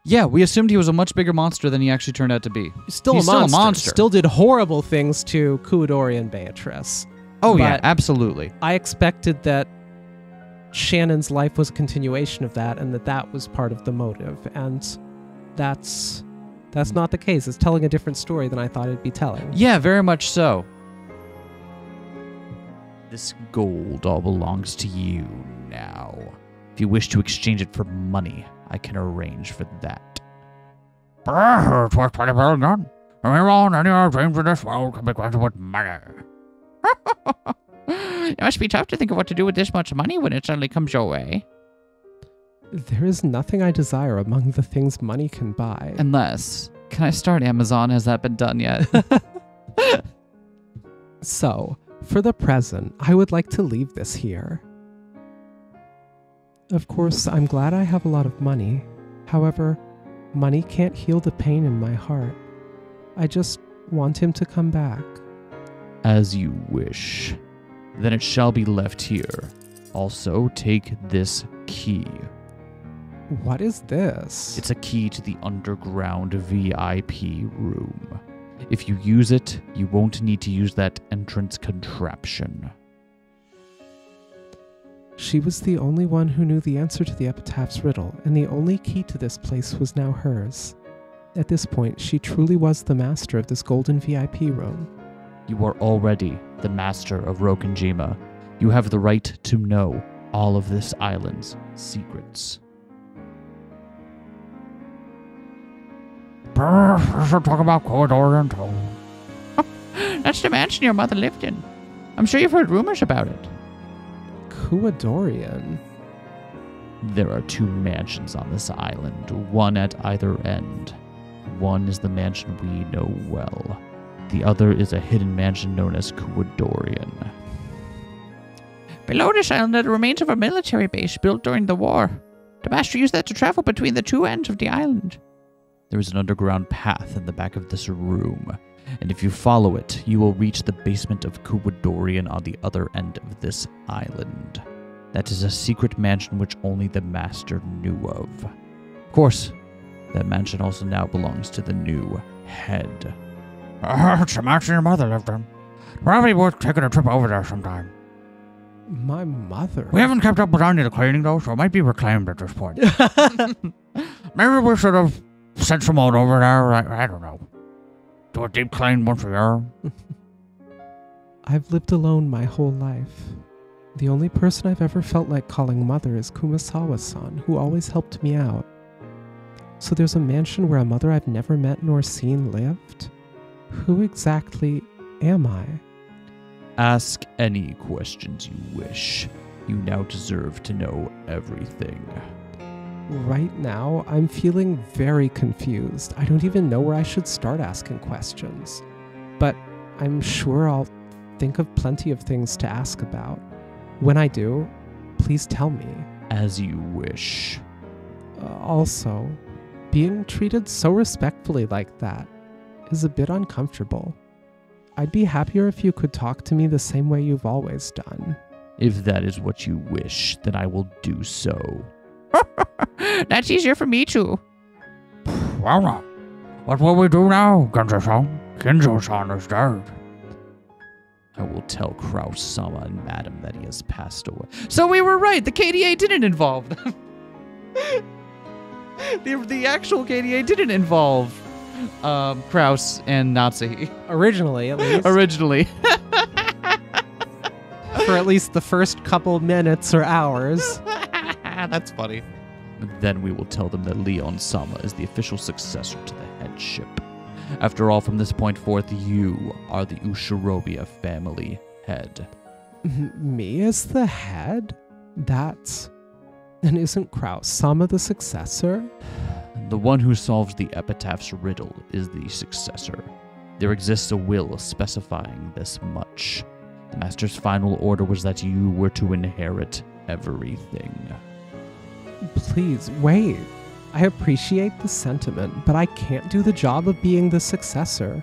Yeah, we assumed he was a much bigger monster than he actually turned out to be. He's still a monster. Still did horrible things to Kuwadori and Beatrice. Oh, But yeah, absolutely. I expected that Shannon's life was a continuation of that and that was part of the motive. And that's not the case. It's telling a different story than I thought it'd be telling. Yeah, very much so. This gold all belongs to you now. If you wish to exchange it for money, I can arrange for that. It was pretty well done. Anyone, any of our dreams in this world can be granted with money. It must be tough to think of what to do with this much money when it suddenly comes your way. There is nothing I desire among the things money can buy. Unless, can I start Amazon? Has that been done yet? So, for the present, I would like to leave this here. Of course, I'm glad I have a lot of money. However, money can't heal the pain in my heart. I just want him to come back. As you wish. Then it shall be left here. Also, take this key. What is this? It's a key to the underground VIP room. If you use it, you won't need to use that entrance contraption. She was the only one who knew the answer to the epitaph's riddle, and the only key to this place was now hers. At this point, she truly was the master of this golden VIP room. You are already the master of Rokkenjima. You have the right to know all of this island's secrets. We should talk about Kuwadori too. That's the mansion your mother lived in. I'm sure you've heard rumors about it. Kuwadorian? There are two mansions on this island, one at either end. One is the mansion we know well. The other is a hidden mansion known as Kuwadorian. Below this island are the remains of a military base built during the war. The master used that to travel between the two ends of the island. There is an underground path in the back of this room, and if you follow it, you will reach the basement of Kuwadorian on the other end of this island. That is a secret mansion which only the master knew of. Of course, that mansion also now belongs to the new head. It's the mansion your mother lived in. Probably worth taking a trip over there sometime. My mother? We haven't kept up with any of the cleaning though, so it might be reclaimed at this point. Maybe we should have sent someone over there. I don't know. Do a deep clean once a year. I've lived alone my whole life. The only person I've ever felt like calling mother is Kumasawa-san, who always helped me out. So there's a mansion where a mother I've never met nor seen lived? Who exactly am I? Ask any questions you wish. You now deserve to know everything. Right now, I'm feeling very confused. I don't even know where I should start asking questions. But I'm sure I'll think of plenty of things to ask about. When I do, please tell me. As you wish. Also, being treated so respectfully like that is a bit uncomfortable. I'd be happier if you could talk to me the same way you've always done. If that is what you wish, then I will do so. That's easier for me too. Well now, what will we do now, Genji-san? Kinzo-san is dead. I will tell Kraus-sama and Madam that he has passed away. So we were right, the KDA didn't involve them. The actual KDA didn't involve Kraus and Nazi. Originally, at least. Originally. For at least the first couple minutes or hours. That's funny. Then we will tell them that Leon Sama is the official successor to the headship. After all, from this point forth, you are the Ushiromiya family head. Me as the head? And isn't Kraus Sama the successor? The one who solves the epitaph's riddle is the successor. There exists a will specifying this much. The Master's final order was that you were to inherit everything. Please, wait. I appreciate the sentiment, but I can't do the job of being the successor,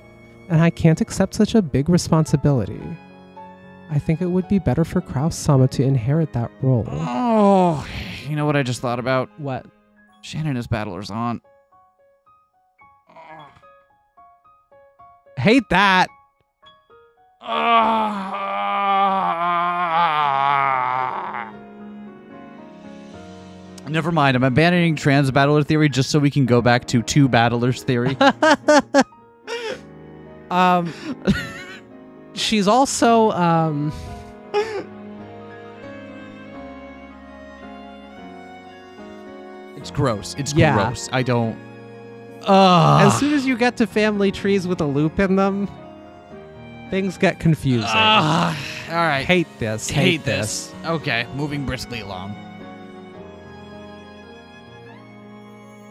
and I can't accept such a big responsibility. I think it would be better for Kraus-sama to inherit that role. Oh, you know what I just thought about? What? Shannon is Battler's aunt. Hate that! Never mind, I'm abandoning trans battler theory just so we can go back to two battlers theory. She's also, It's gross. It's Yeah. gross. I don't... as soon as you get to family trees with a loop in them, things get confusing. All right. Hate this. Hate this. Okay, moving briskly along.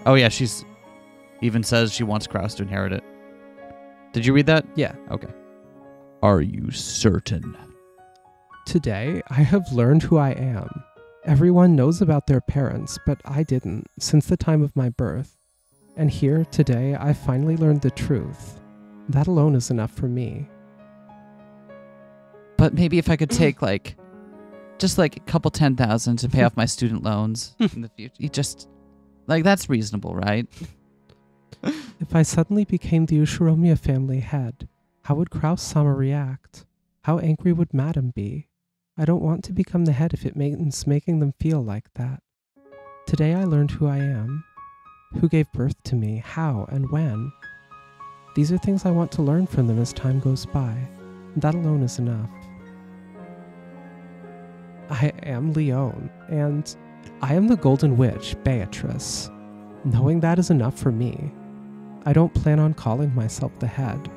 Oh yeah, she's even says she wants Kraus to inherit it. Did you read that? Yeah. Okay. Are you certain? Today, I have learned who I am. Everyone knows about their parents, but I didn't, since the time of my birth. And here, today, I finally learned the truth. That alone is enough for me. But maybe if I could take just a couple 10,000 to pay off my student loans in the future. You just, that's reasonable, right? If I suddenly became the Ushiromiya family head, how would Kraus-sama react? How angry would Madam be? I don't want to become the head if it means making them feel like that. Today I learned who I am, who gave birth to me, how and when. These are things I want to learn from them as time goes by. That alone is enough. I am Leon, and I am the Golden Witch, Beatrice. Knowing that is enough for me. I don't plan on calling myself the head.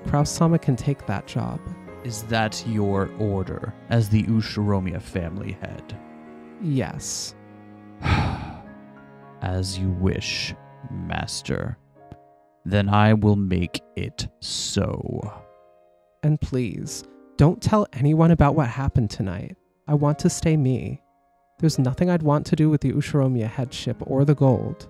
Kraus-sama can take that job. Is that your order as the Ushiromiya family head? Yes. As you wish, Master. Then I will make it so. And please, don't tell anyone about what happened tonight. I want to stay me. There's nothing I'd want to do with the Ushiromiya headship or the gold.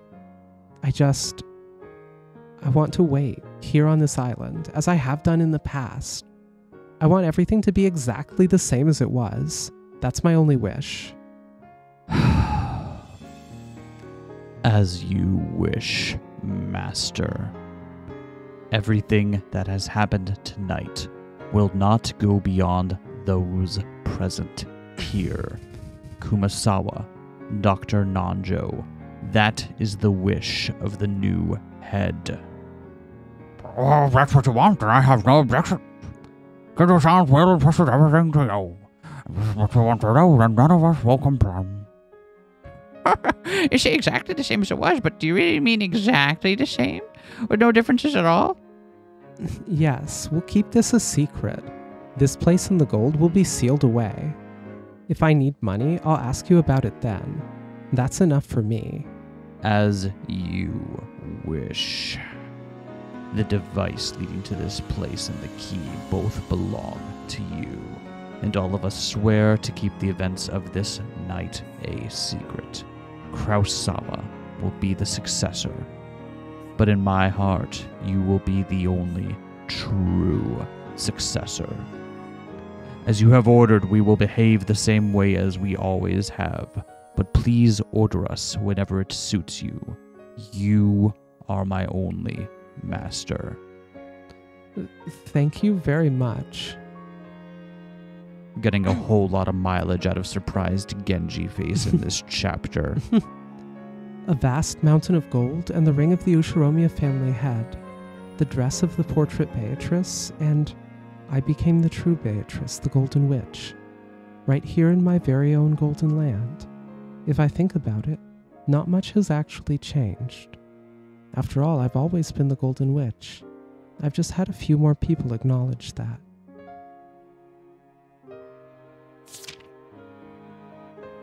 I want to wait here on this island, as I have done in the past. I want everything to be exactly the same as it was. That's my only wish. As you wish, Master. Everything that has happened tonight will not go beyond those present here. Kumasawa, Dr. Nanjo. That is the wish of the new head. Oh, that's what you want, and I have no objection. Get us on well and trusted everything to you. This is what you want to do, and none of us will complain. You say exactly the same as it was, but do you really mean exactly the same? With no differences at all? Yes, we'll keep this a secret. This place and the gold will be sealed away. If I need money, I'll ask you about it then. That's enough for me. As you wish. The device leading to this place and the key both belong to you, and all of us swear to keep the events of this night a secret. Kraus-sama will be the successor, but in my heart, you will be the only true successor. As you have ordered, we will behave the same way as we always have, but please order us whenever it suits you. You are my only master. Thank you very much. Getting a whole lot of mileage out of surprised Genji face in this chapter. A vast mountain of gold and the ring of the Ushiromiya family head. the dress of the portrait Beatrice, and I became the true Beatrice, the Golden Witch, right here in my very own Golden Land. If I think about it, not much has actually changed. After all, I've always been the Golden Witch. I've just had a few more people acknowledge that.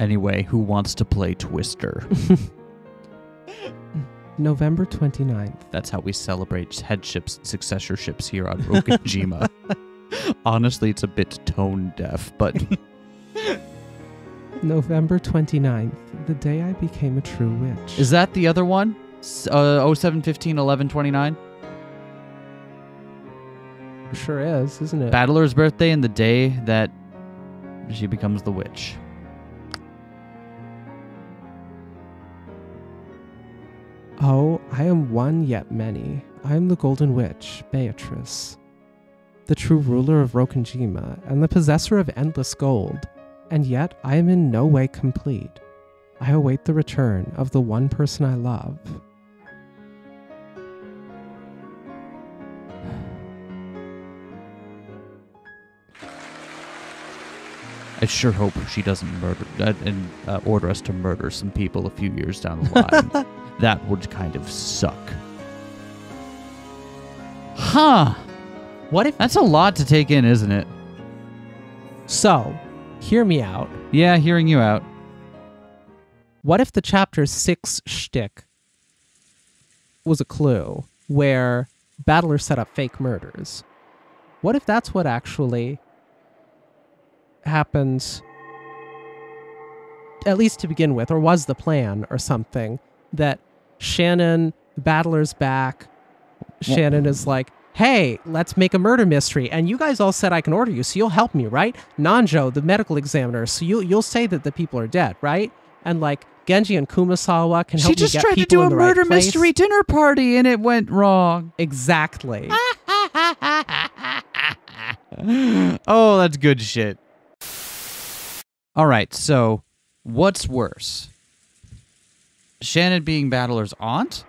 Anyway, who wants to play Twister? November 29th. That's how we celebrate headships and successorships here on Rokkenjima. Honestly, it's a bit tone deaf, but... November 29th, the day I became a true witch. Is that the other one? 07/15/11/29? Sure is, isn't it? Battler's birthday and the day that she becomes the witch. Oh, I am one yet many. I am the Golden Witch, Beatrice, the true ruler of Rokkenjima and the possessor of endless gold, and yet I am in no way complete. I await the return of the one person I love. I sure hope she doesn't murder and order us to murder some people a few years down the line. That would kind of suck. Huh. What if... That's a lot to take in, isn't it? So, hear me out. Yeah, hearing you out. What if the chapter 6 shtick was a clue where Battler set up fake murders? What if that's what actually happens, at least to begin with, or was the plan or something, that Shannon, Battler's back, Shannon is like, hey, let's make a murder mystery, and you guys all said I can order you, so you'll help me, right? Nanjo, the medical examiner, so you'll say that the people are dead, right? And like, Genji and Kumasawa can help me get people in the right place. She just tried to do a murder mystery dinner party, and it went wrong. Exactly. Oh, that's good shit. All right, so what's worse? Shannon being Battler's aunt?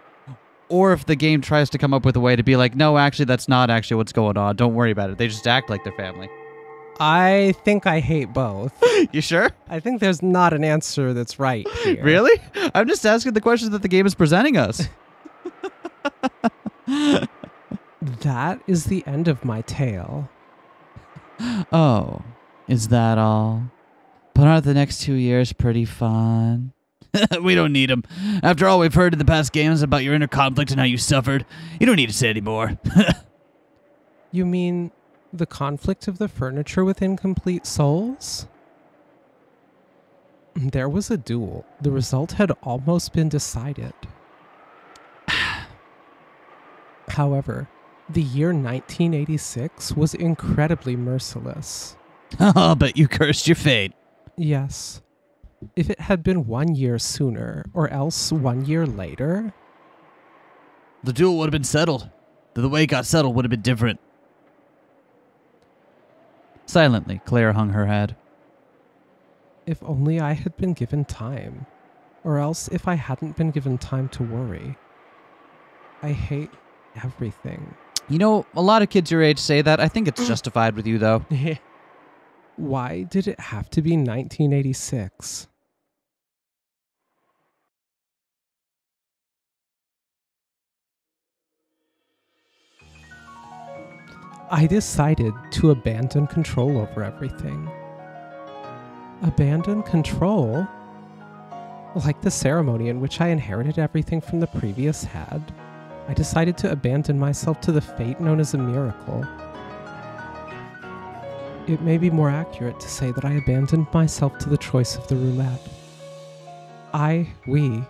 Or if the game tries to come up with a way to be like, no, actually, that's not actually what's going on. Don't worry about it. They just act like their family. I think I hate both. You sure? I think there's not an answer that's right here. Really? I'm just asking the questions that the game is presenting us. That is the end of my tale. Oh, is that all? But aren't the next 2 years pretty fun? We don't need them. After all we've heard in the past games about your inner conflict and how you suffered, you don't need to say anymore. You mean the conflict of the furniture with incomplete souls? There was a duel. The result had almost been decided. However, the year 1986 was incredibly merciless. Oh, but you cursed your fate. Yes. If it had been 1 year sooner, or else 1 year later... The duel would have been settled. The way it got settled would have been different. Silently, Claire hung her head. If only I had been given time. Or else if I hadn't been given time to worry. I hate everything. You know, a lot of kids your age say that. I think it's justified with you, though. Why did it have to be 1986? I decided to abandon control over everything. Abandon control? Like the ceremony in which I inherited everything from the previous head, I decided to abandon myself to the fate known as a miracle. It may be more accurate to say that I abandoned myself to the choice of the roulette. We,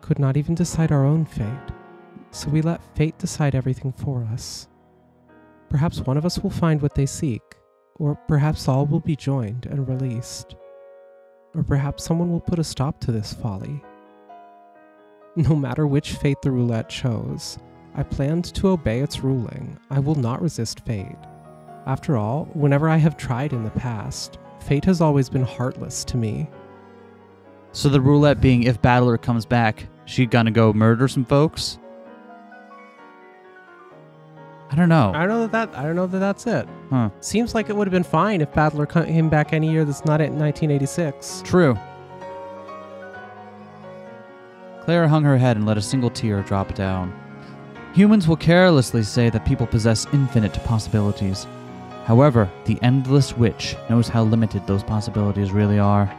could not even decide our own fate, so we let fate decide everything for us. Perhaps one of us will find what they seek, or perhaps all will be joined and released. Or perhaps someone will put a stop to this folly. No matter which fate the roulette chose, I planned to obey its ruling. I will not resist fate. After all, whenever I have tried in the past, fate has always been heartless to me. So the roulette being if Battler comes back, she gonna go murder some folks? I don't know. I don't know that that's it. Huh. Seems like it would have been fine if Battler came back any year that's not in 1986. True. Claire hung her head and let a single tear drop down. Humans will carelessly say that people possess infinite possibilities. However, the Endless Witch knows how limited those possibilities really are.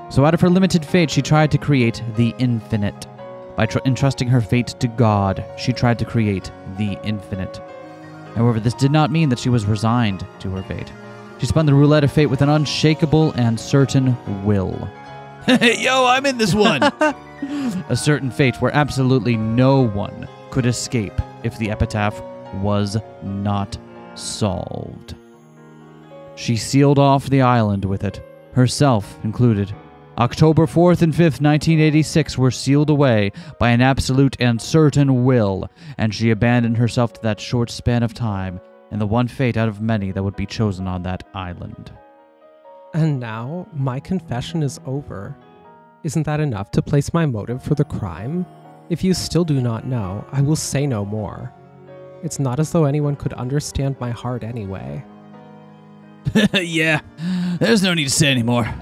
So out of her limited fate, she tried to create the infinite. By entrusting her fate to God, she tried to create the infinite. However, this did not mean that she was resigned to her fate. She spun the roulette of fate with an unshakable and certain will. Yo, I'm in this one! A certain fate where absolutely no one could escape if the epitaph was not solved. She sealed off the island with it, herself included. October 4th and 5th, 1986 were sealed away by an absolute and certain will, and she abandoned herself to that short span of time and the one fate out of many that would be chosen on that island. And now, my confession is over. Isn't that enough to place my motive for the crime? If you still do not know, I will say no more. It's not as though anyone could understand my heart anyway. Yeah, there's no need to say anymore.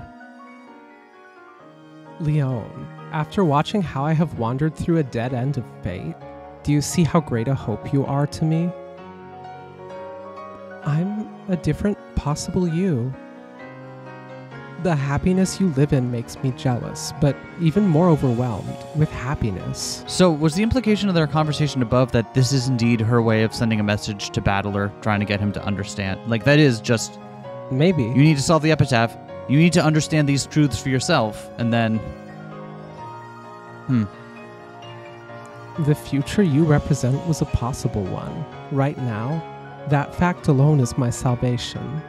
Leon, after watching how I have wandered through a dead end of fate, do you see how great a hope you are to me? I'm a different possible you. The happiness you live in makes me jealous, but even more overwhelmed with happiness. So, was the implication of their conversation above that this is indeed her way of sending a message to Battler, trying to get him to understand? Like, that is just... Maybe. You need to solve the epitaph. You need to understand these truths for yourself, and then... The future you represent was a possible one. Right now, that fact alone is my salvation.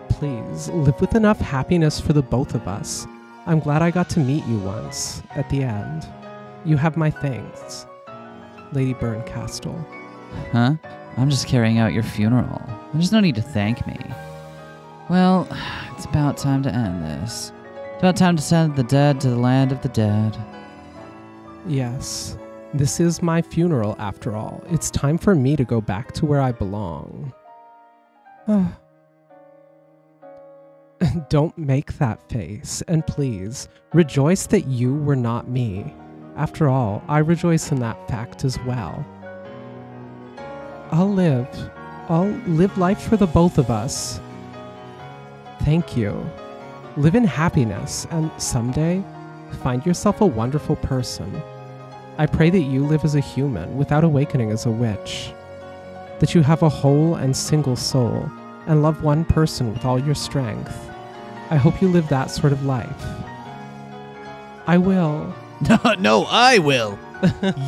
Please, live with enough happiness for the both of us. I'm glad I got to meet you once, at the end. You have my thanks, Lady Burncastle. Huh? I'm just carrying out your funeral. There's no need to thank me. Well, it's about time to end this. It's about time to send the dead to the land of the dead. Yes, this is my funeral after all. It's time for me to go back to where I belong. Don't make that face, and please, rejoice that you were not me. After all, I rejoice in that fact as well. I'll live life for the both of us. Thank you. Live in happiness, and someday, find yourself a wonderful person. I pray that you live as a human without awakening as a witch. That you have a whole and single soul, and love one person with all your strength. I hope you live that sort of life. I will. No, I will.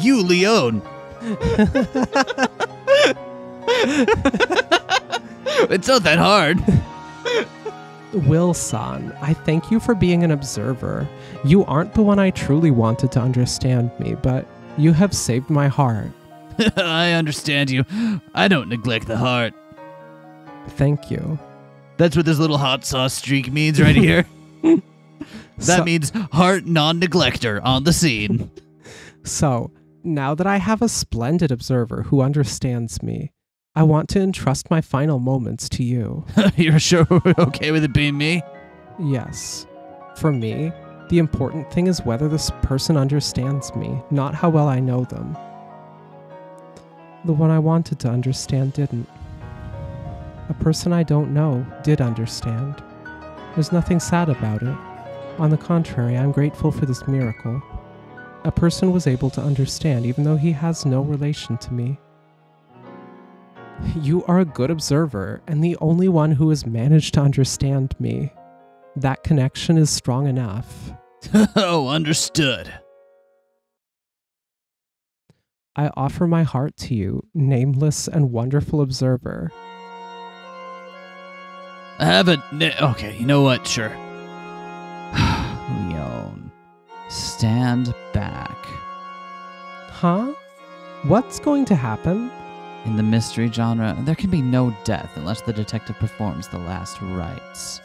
You, Leon. It's not that hard. Wilson, I thank you for being an observer. You aren't the one I truly wanted to understand me, but you have saved my heart. I understand you. I don't neglect the heart. Thank you. That's what this little hot sauce streak means right here. That means heart non-neglector on the scene. So, now that I have a splendid observer who understands me, I want to entrust my final moments to you. You're sure we're okay with it being me? Yes. For me, the important thing is whether this person understands me, not how well I know them. The one I wanted to understand didn't. A person I don't know did understand. There's nothing sad about it. On the contrary, I'm grateful for this miracle. A person was able to understand even though he has no relation to me. You are a good observer and the only one who has managed to understand me. That connection is strong enough. Oh, understood. I offer my heart to you, nameless and wonderful observer. I haven't... Okay, you know what? Sure. Leon, stand back. Huh? What's going to happen? In the mystery genre, there can be no death unless the detective performs the last rites.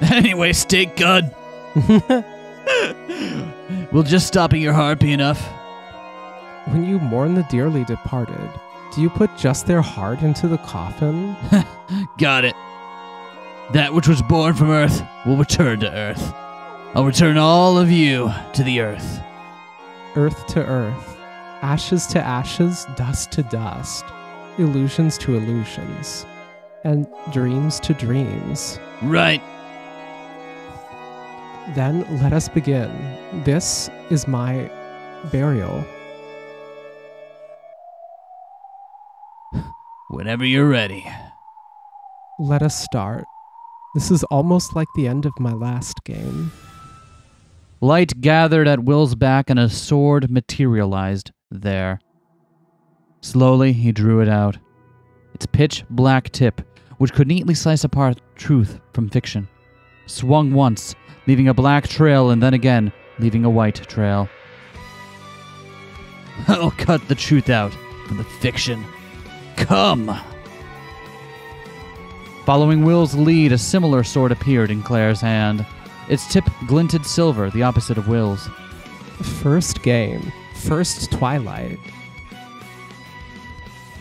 Anyway, steak gun. Will just stopping your heart be enough? When you mourn the dearly departed, do you put just their heart into the coffin? Got it. That which was born from Earth will return to Earth. I'll return all of you to the Earth. Earth to earth, ashes to ashes, dust to dust, illusions to illusions, and dreams to dreams. Right. Then let us begin. This is my burial. Whenever you're ready. Let us start. This is almost like the end of my last game. Light gathered at Will's back and a sword materialized there. Slowly, he drew it out. Its pitch-black tip, which could neatly slice apart truth from fiction, swung once, leaving a black trail and then again, leaving a white trail. I'll cut the truth out from the fiction. Come! Following Will's lead, a similar sword appeared in Claire's hand. Its tip glinted silver, the opposite of Will's. First game. First Twilight.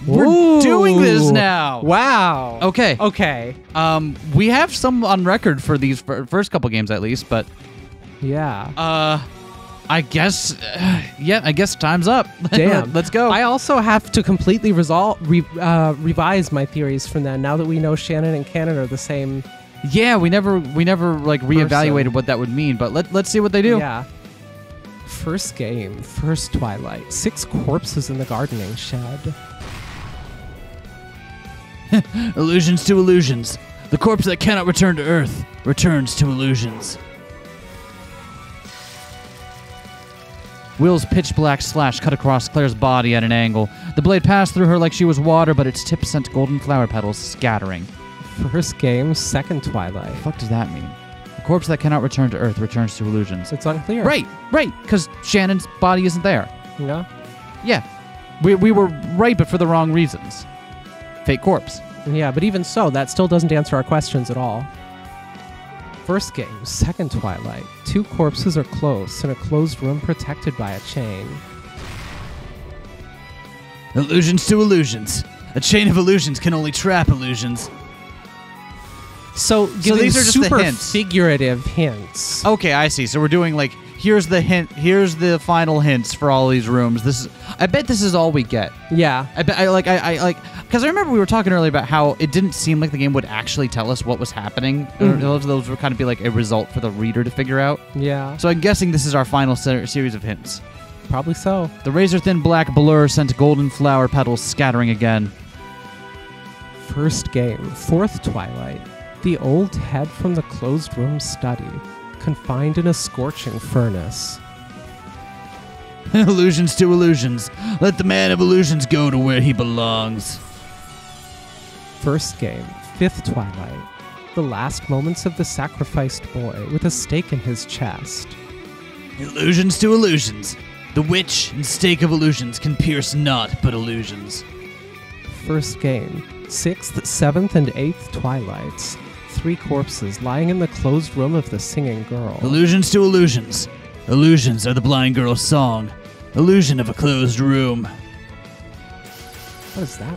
We're doing this now! Wow. Okay. Okay. We have some on record for these first couple games at least, but Yeah. I guess I guess time's up. Damn. Let's go. I also have to completely revise my theories from then. Now that we know Shannon and Cannon are the same. Yeah, we never like reevaluated what that would mean, but let's see what they do. Yeah. First game, first Twilight. 6 corpses in the gardening shed. Illusions to illusions. The corpse that cannot return to Earth returns to illusions. Will's pitch-black slash cut across Claire's body at an angle. The blade passed through her like she was water, but its tip sent golden flower petals scattering. First game, second Twilight. What the fuck does that mean? The corpse that cannot return to Earth returns to illusions. It's unclear. Right, because Shannon's body isn't there. Yeah. Yeah. We were right, but for the wrong reasons. Fake corpse. Yeah, but even so, that still doesn't answer our questions at all. First game, second Twilight. 2 corpses are close in a closed room protected by a chain. Illusions to illusions. A chain of illusions can only trap illusions. So giving these are just super the hints. figurative hints. Okay, I see. So we're doing like, here's the hint, here's the final hints for all these rooms. I bet this is all we get. Yeah. I bet because I remember we were talking earlier about how it didn't seem like the game would actually tell us what was happening. Those would kind of be like a result for the reader to figure out. Yeah. So I'm guessing this is our final series of hints. Probably so. The razor-thin black blur sent golden flower petals scattering again. First game, fourth Twilight. The old head from the closed room study, confined in a scorching furnace. Illusions to illusions. Let the man of illusions go to where he belongs. First game, fifth Twilight. The last moments of the sacrificed boy with a stake in his chest. Illusions to illusions. The witch and stake of illusions can pierce naught but illusions. First game, sixth, seventh, and eighth Twilights. 3 corpses lying in the closed room of the singing girl. Illusions to illusions. Illusions are the blind girl's song. Illusion of a closed room. What does that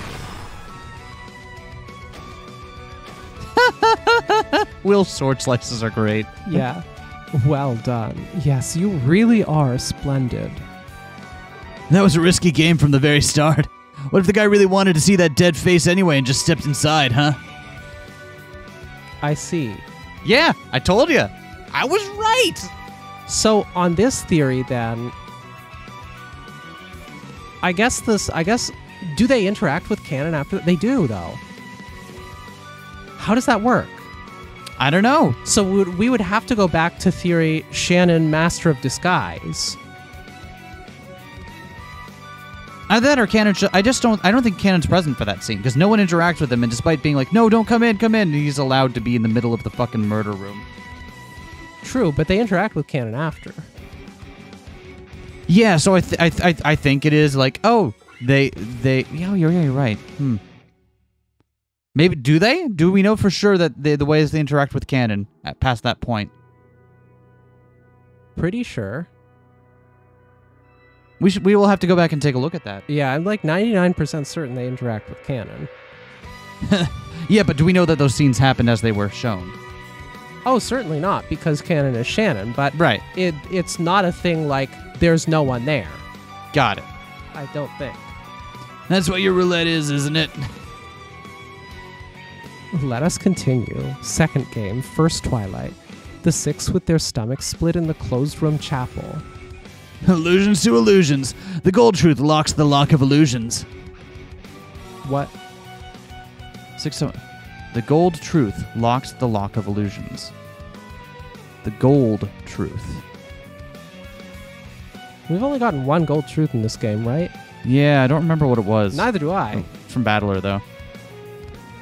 mean? Will's sword slices are great. Yeah. Well done. Yes, you really are splendid. That was a risky game from the very start. What if the guy really wanted to see that dead face anyway and just stepped inside, huh? I see. Yeah, I told you. I was right. So on this theory then, I guess, do they interact with canon after? They do, though. How does that work? I don't know. So we would have to go back to theory Shannon, Master of Disguise. Either that or Canon. I don't think Canon's present for that scene because no one interacts with him, and despite being like, "No, don't come in," he's allowed to be in the middle of the fucking murder room. True, but they interact with canon after. Yeah, so I think it is like, oh, they. Yeah, you're right. Maybe do they? Do we know for sure that the ways they interact with canon past that point? pretty sure. We will have to go back and take a look at that. Yeah, I'm like 99% certain they interact with canon. Yeah, but do we know that those scenes happened as they were shown? Oh, certainly not, because canon is Shannon, but Right. it's not a thing like there's no one there. Got it. I don't think. That's what your roulette is, isn't it? Let us continue. Second game, first Twilight. The six with their stomachs split in the closed room chapel. Illusions to illusions. The gold truth locks the lock of illusions. What? The gold truth locks the lock of illusions. The gold truth. We've only gotten one gold truth in this game, right? Yeah, I don't remember what it was. Neither do I. It's from Battler, though.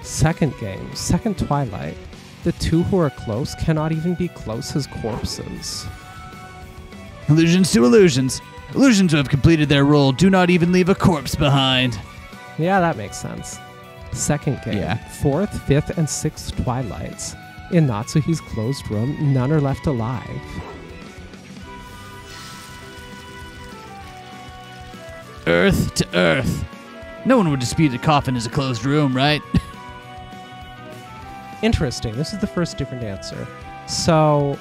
Second game, second Twilight. The two who are close cannot even be close as corpses. Illusions to illusions. Illusions who have completed their role do not even leave a corpse behind. Yeah, that makes sense. Second game, Yeah. fourth, fifth, and sixth Twilights. In Natsuhi's closed room, none are left alive. Earth to earth. No one would dispute a coffin is a closed room, right? Interesting. This is the first different answer. So,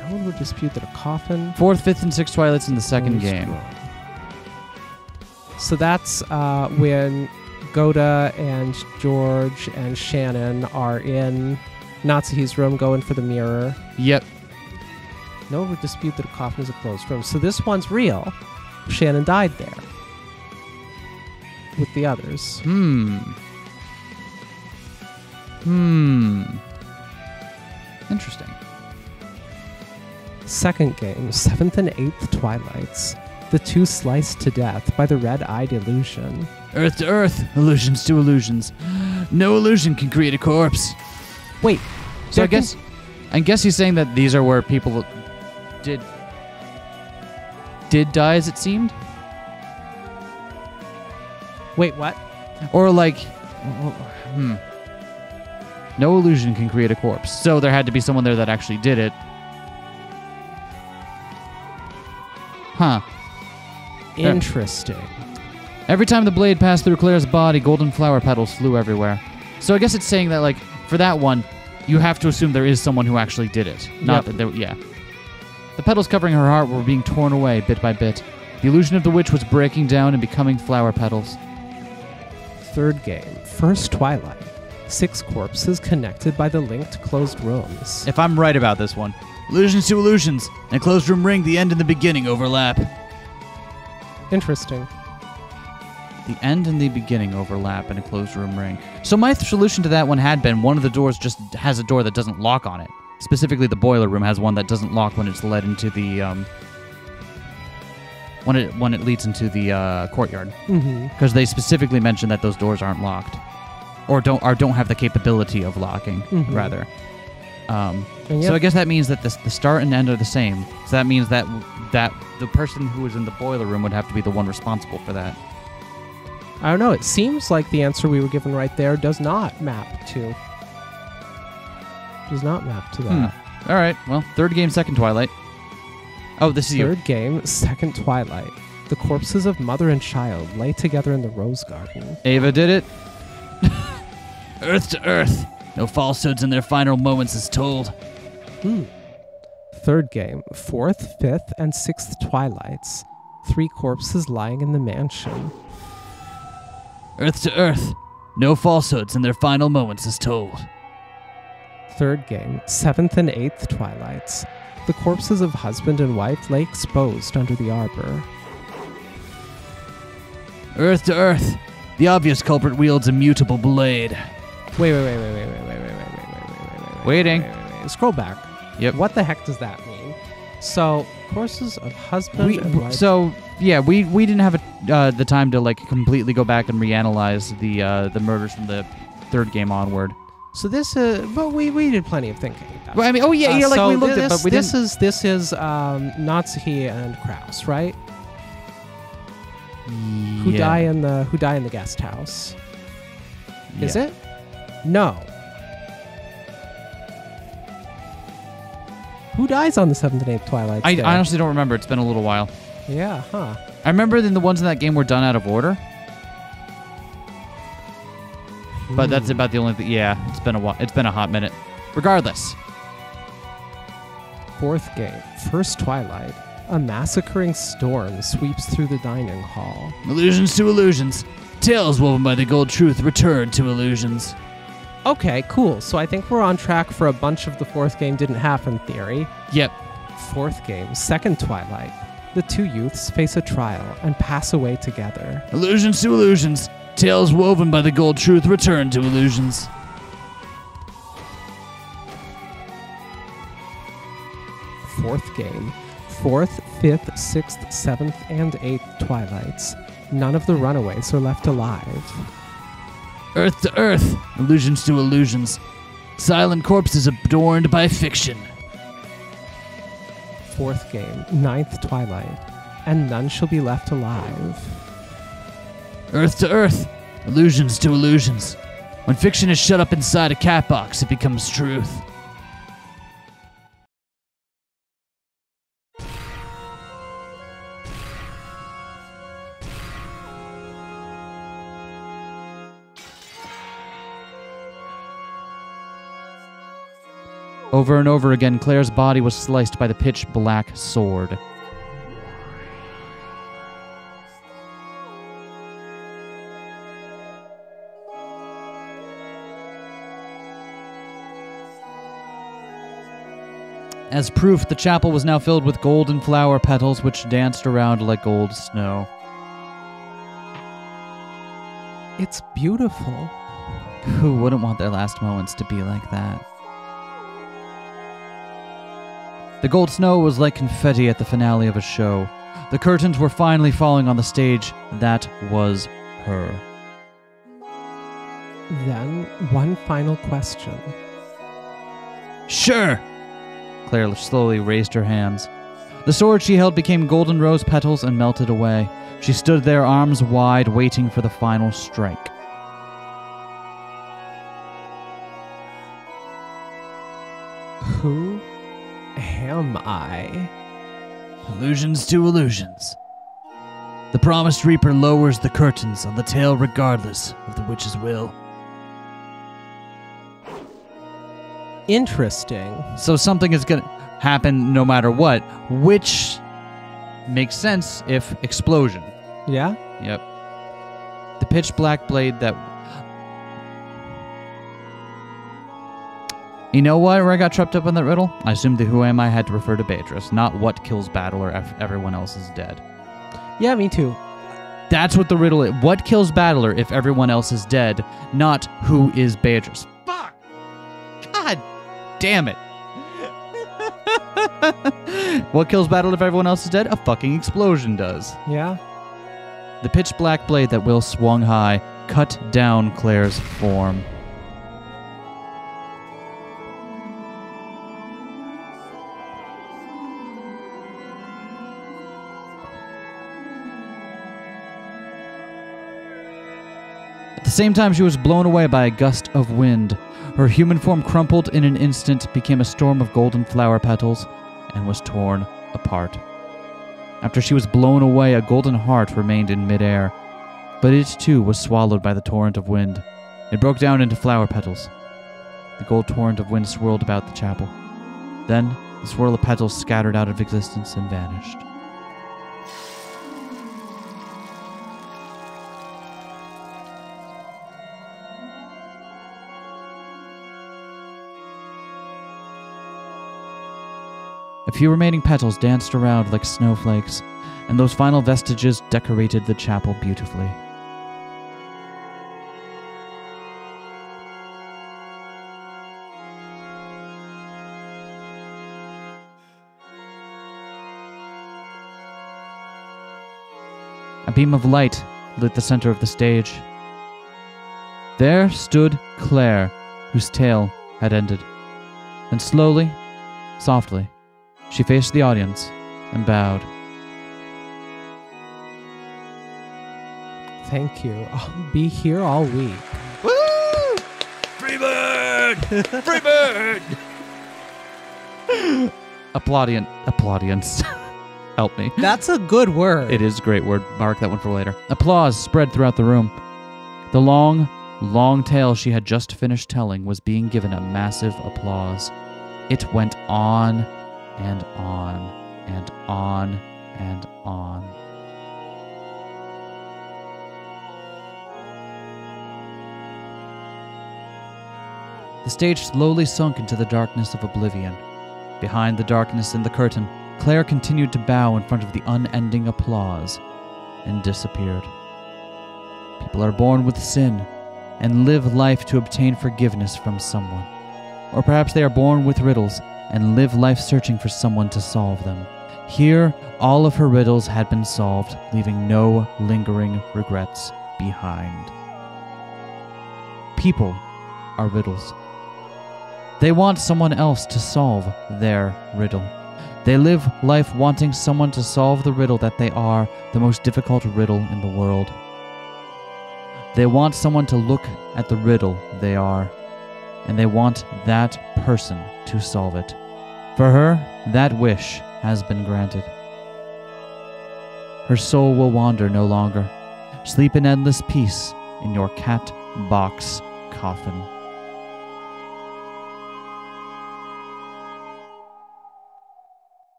no one would dispute that a coffin... Fourth, fifth, and sixth Twilights in the second closed game. room. So that's when Goda and George and Shannon are in Natsuhi's room going for the mirror. Yep. No one would dispute that a coffin is a closed room. So this one's real. Shannon died there. With the others. Interesting. Second game, seventh and eighth Twilights. The two sliced to death by the red-eyed illusion. Earth to earth. Illusions to illusions. No illusion can create a corpse. Wait. So there can- I guess he's saying that these are where people did die, as it seemed? Wait, what? Or like, no illusion can create a corpse. So there had to be someone there that actually did it. Huh. Interesting. Every time the blade passed through Claire's body, golden flower petals flew everywhere. So I guess it's saying that, like, for that one, you have to assume there is someone who actually did it. Not that there, yeah. The petals covering her heart were being torn away bit by bit. The illusion of the witch was breaking down and becoming flower petals. Third game, first Twilight. 6 corpses connected by the linked closed rooms. If I'm right about this one. Illusions to illusions. And closed room ring, the end and the beginning overlap. Interesting. The end and the beginning overlap in a closed room ring. So my solution to that one had been one of the doors just has a door that doesn't lock on it. Specifically, the boiler room has one that doesn't lock when it's led into the when it leads into the courtyard. Because they specifically mention that those doors aren't locked, or don't have the capability of locking. Rather. So I guess that means that the start and end are the same. So that means that the person who was in the boiler room would have to be the one responsible for that. I don't know. It seems like the answer we were given right there does not map to. Does not map to that. All right. Well, third game, second Twilight. Oh, this is you. Third game, second Twilight. The corpses of mother and child lay together in the rose garden. Ava did it. Earth to earth. No falsehoods in their final moments is told. Third game, fourth, fifth, and sixth Twilights. 3 corpses lying in the mansion. Earth to earth. No falsehoods in their final moments is told. Third game, seventh and eighth Twilights. The corpses of husband and wife lay exposed under the arbor. Earth to earth. The obvious culprit wields a mutable blade. Wait. Waiting. Scroll back. Yep. What the heck does that mean? So, corpses of husband and wife. So yeah, we didn't have the time to like completely go back and reanalyze the murders from the third game onward. So this is, but we did plenty of thinking. Well, I mean, we looked at, but we this didn't. This is Natsuhi and Kraus, right? Who die in the guest house? Is it? No. Who dies on the 7th and 8th Twilight? I honestly don't remember. It's been a little while. Yeah, huh. I remember then the ones in that game were done out of order. But that's about the only thing. Yeah, it's been a while. It's been a hot minute. Regardless. 4th game, First Twilight. A massacring storm sweeps through the dining hall. Illusions to illusions. Tales woven by the gold truth return to illusions. Okay, cool. So I think we're on track for a bunch of the 4th game didn't happen theory. Yep. 4th game, Second Twilight. The two youths face a trial and pass away together. Illusions to illusions. Tales woven by the gold truth return to illusions. 4th game, 4th, 5th, 6th, 7th, and 8th Twilights. None of the runaways are left alive. Earth to earth. Illusions to illusions. Silent corpses adorned by fiction. 4th game, 9th Twilight. And none shall be left alive. Earth to earth. Illusions to illusions. When fiction is shut up inside a cat box, it becomes truth. Over and over again, Claire's body was sliced by the pitch-black sword. As proof, the chapel was now filled with golden flower petals which danced around like gold snow. It's beautiful. Who wouldn't want their last moments to be like that? The gold snow was like confetti at the finale of a show. The curtains were finally falling on the stage. That was her. Then, one final question. Sure. Claire slowly raised her hands. The sword she held became golden rose petals and melted away. She stood there, arms wide, waiting for the final strike. Who am I? Illusions to illusions. The promised reaper lowers the curtains on the tale regardless of the witch's will. Interesting. So something is going to happen no matter what, which makes sense if explosion. Yeah? Yep. The pitch black blade that... You know what? Where I got tripped up on that riddle? I assumed the who am I had to refer to Beatrice, not what kills Battler if everyone else is dead. Yeah, me too. That's what the riddle is. What kills Battler if everyone else is dead, not who is Beatrice. Fuck! God damn it. What kills Battler if everyone else is dead? A fucking explosion does. Yeah? The pitch black blade that Will swung high cut down Claire's form. At the same time, she was blown away by a gust of wind. Her human form crumpled in an instant, became a storm of golden flower petals, and was torn apart. After she was blown away, a golden heart remained in midair, but it too was swallowed by the torrent of wind. It broke down into flower petals. The gold torrent of wind swirled about the chapel. Then, the swirl of petals scattered out of existence and vanished. A few remaining petals danced around like snowflakes, and those final vestiges decorated the chapel beautifully. A beam of light lit the center of the stage. There stood Claire, whose tale had ended. And slowly, softly, she faced the audience and bowed. Thank you. I'll be here all week. Woo! Freebird! Freebird! Applaudience. Help me. That's a good word. It is a great word. Mark that one for later. Applause spread throughout the room. The long, long tale she had just finished telling was being given a massive applause. It went on and on and on and on. The stage slowly sunk into the darkness of oblivion. Behind the darkness in the curtain, Claire continued to bow in front of the unending applause and disappeared. People are born with sin and live life to obtain forgiveness from someone. Or perhaps they are born with riddles and live life searching for someone to solve them. Here, all of her riddles had been solved, leaving no lingering regrets behind. People are riddles. They want someone else to solve their riddle. They live life wanting someone to solve the riddle that they are, the most difficult riddle in the world. They want someone to look at the riddle they are, and they want that person to solve it. For her, that wish has been granted. Her soul will wander no longer. Sleep in endless peace in your cat box coffin.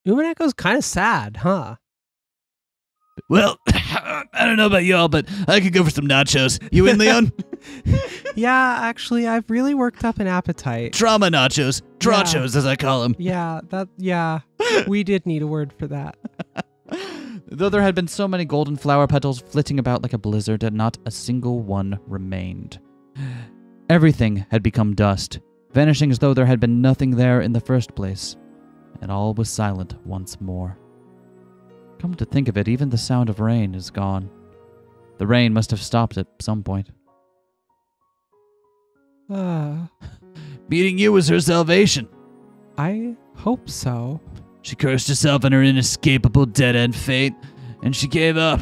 Umineko's kind of sad, huh? Well, I don't know about y'all, but I could go for some nachos. You in, Leon? Yeah, actually, I've really worked up an appetite. Trauma nachos. Trachos, as I call them. Yeah, we did need a word for that. Though there had been so many golden flower petals flitting about like a blizzard, and not a single one remained. Everything had become dust, vanishing as though there had been nothing there in the first place. And all was silent once more. Come to think of it, even the sound of rain is gone. The rain must have stopped at some point. Meeting you was her salvation. I hope so. She cursed herself and her inescapable dead-end fate, and she gave up.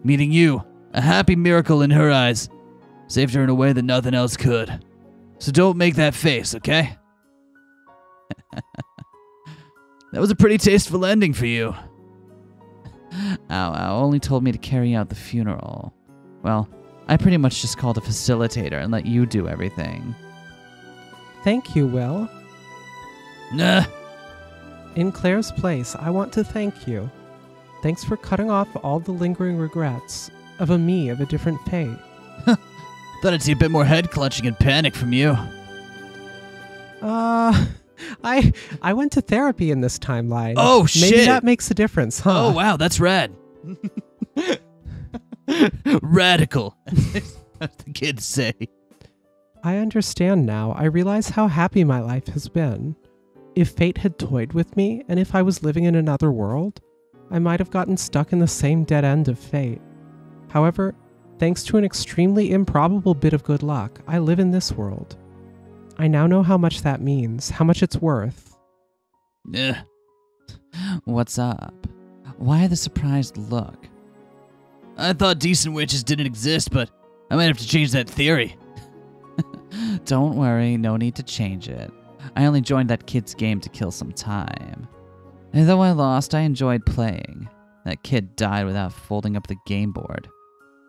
Meeting you, a happy miracle in her eyes, saved her in a way that nothing else could. So don't make that face, okay? That was a pretty tasteful ending for you. Ow, only told me to carry out the funeral. Well, I pretty much just called a facilitator and let you do everything. Thank you, Will. Nah. In Claire's place, I want to thank you. Thanks for cutting off all the lingering regrets of a me of a different fate. Thought I'd see a bit more head clutching and panic from you. I went to therapy in this timeline. Oh, shit. Maybe that makes a difference, huh? Oh, wow, that's rad. Radical, as the kids say. I understand now. I realize how happy my life has been. If fate had toyed with me, and if I was living in another world, I might have gotten stuck in the same dead end of fate. However, thanks to an extremely improbable bit of good luck, I live in this world. I now know how much that means, how much it's worth. Yeah. What's up? Why the surprised look? I thought decent witches didn't exist, but I might have to change that theory. Don't worry, no need to change it. I only joined that kid's game to kill some time. And though I lost, I enjoyed playing. That kid died without folding up the game board.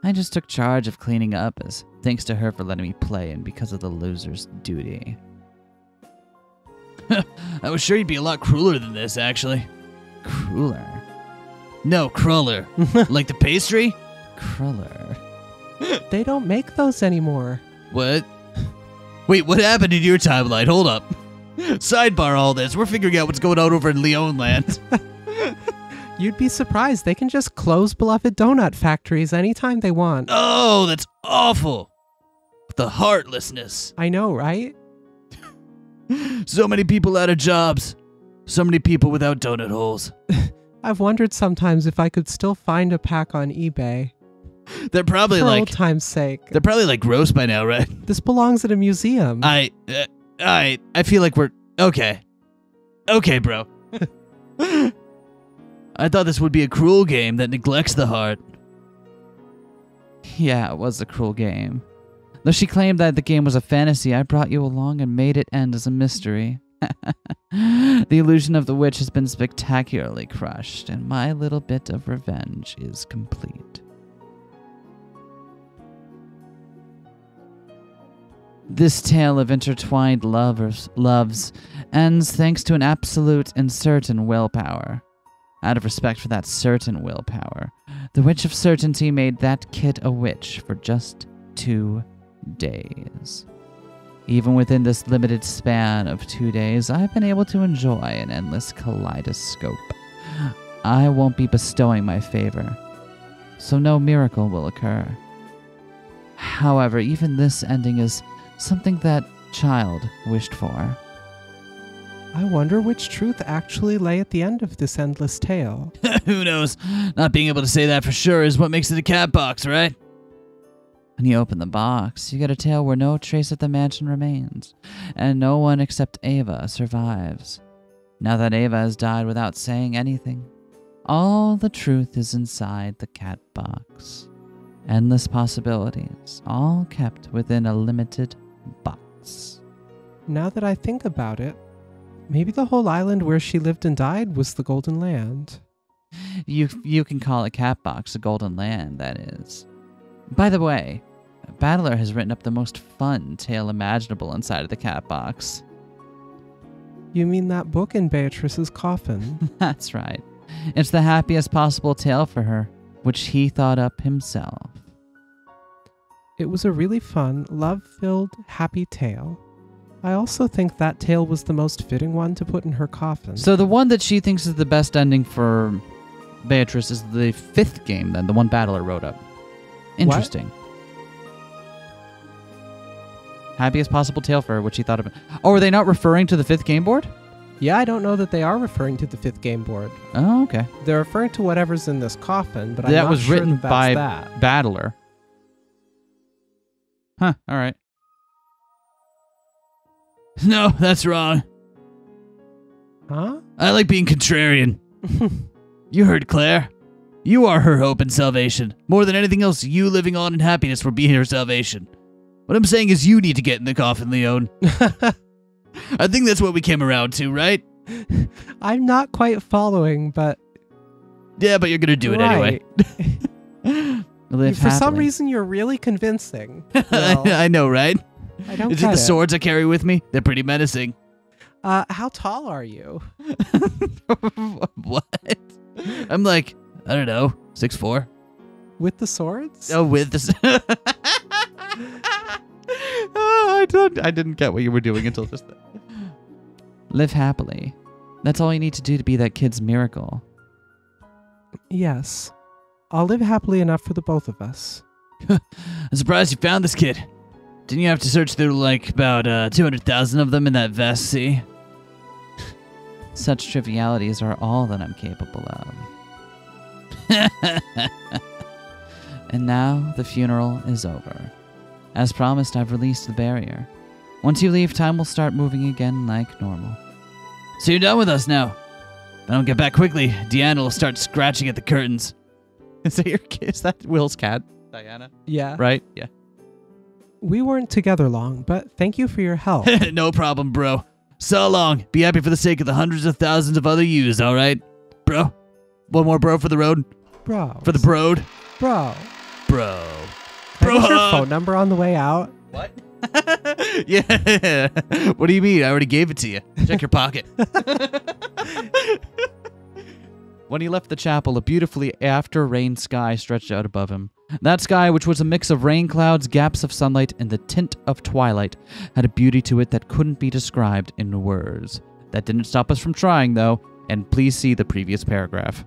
I just took charge of cleaning up as thanks to her for letting me play and because of the loser's duty. I was sure you'd be a lot crueler than this, actually. Crueler? No, cruller. Like the pastry? Cruller. They don't make those anymore. What? Wait, what happened in your timeline? Hold up. Sidebar all this. We're figuring out what's going on over in Leon land. You'd be surprised. They can just close beloved donut factories anytime they want. Oh, that's awful. The heartlessness. I know, right? So many people out of jobs. So many people without donut holes. I've wondered sometimes if I could still find a pack on eBay. They're probably For like... old time's sake. They're probably like gross by now, right? This belongs at a museum. I feel like we're... Okay. Okay, bro. I thought this would be a cruel game that neglects the heart. Yeah, it was a cruel game. Though she claimed that the game was a fantasy, I brought you along and made it end as a mystery. The illusion of the witch has been spectacularly crushed, and my little bit of revenge is complete. This tale of intertwined loves ends thanks to an absolute and certain willpower. Out of respect for that certain willpower, the Witch of Certainty made that kid a witch for just 2 days. Even within this limited span of 2 days, I've been able to enjoy an endless kaleidoscope. I won't be bestowing my favor, so no miracle will occur. However, even this ending is something that child wished for. I wonder which truth actually lay at the end of this endless tale. Who knows? Not being able to say that for sure is what makes it a cat box, right? When you open the box, you get a tale where no trace of the mansion remains, and no one except Ava survives. Now that Ava has died without saying anything, all the truth is inside the cat box. Endless possibilities, all kept within a limited box. Now that I think about it, maybe the whole island where she lived and died was the Golden Land. You can call a cat box a golden land, that is. By the way, Battler has written up the most fun tale imaginable inside of the cat box. You mean that book in Beatrice's coffin? That's right. It's the happiest possible tale for her, which he thought up himself. It was a really fun, love-filled, happy tale. I also think that tale was the most fitting one to put in her coffin. So the one that she thinks is the best ending for Beatrice is the 5th game, then, the one Battler wrote up. Interesting. Happiest possible tale for her, which he thought of. Oh, are they not referring to the 5th game board? Yeah, I don't know that they are referring to the 5th game board. Oh, okay. They're referring to whatever's in this coffin, but I'm That not was sure written that's by that. Battler. Huh, all right. No, that's wrong. Huh? I like being contrarian. You heard Claire. You are her hope and salvation. More than anything else, you living on in happiness will be her salvation. What I'm saying is you need to get in the coffin, Leon. I think that's what we came around to, right? I'm not quite following, but... Yeah, but you're going to do it anyway. Live For some happily. reason, you're really convincing. Well, I know, right? I don't Is it get the it. swords I carry with me? They're pretty menacing. How tall are you? What? I'm like, I don't know, 6'4". With the swords? Oh, with this. Oh, I didn't get what you were doing until just then. Live happily. That's all you need to do to be that kid's miracle. Yes. I'll live happily enough for the both of us. I'm surprised you found this kid. Didn't you have to search through like about 200,000 of them in that vast sea? Such trivialities are all that I'm capable of. And now the funeral is over. As promised, I've released the barrier. Once you leave, time will start moving again like normal. So you're done with us now. If I don't get back quickly, Deanna will start scratching at the curtains. Is that Will's cat, Diana? Yeah. Right? Yeah. We weren't together long, but thank you for your help. No problem, bro. So long. Be happy for the sake of the hundreds of thousands of other yous, all right? Bro? One more bro for the road? Bro. For the broad? Bro. Bro. Can I get your Bro. phone number on the way out? What? Yeah. What do you mean? I already gave it to you. Check your pocket. When he left the chapel, a beautifully after-rain sky stretched out above him. That sky, which was a mix of rain clouds, gaps of sunlight, and the tint of twilight, had a beauty to it that couldn't be described in words. That didn't stop us from trying, though, and please see the previous paragraph.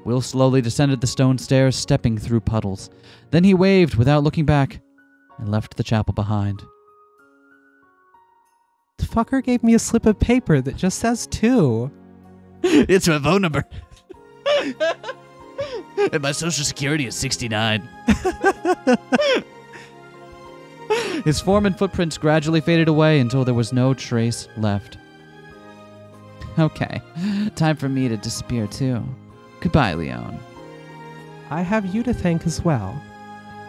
Will slowly descended the stone stairs, stepping through puddles. Then he waved without looking back and left the chapel behind. The fucker gave me a slip of paper that just says 2. It's my phone number. And my social security is 69. His form and footprints gradually faded away until there was no trace left. Okay, time for me to disappear too. Goodbye, Leon. I have you to thank as well.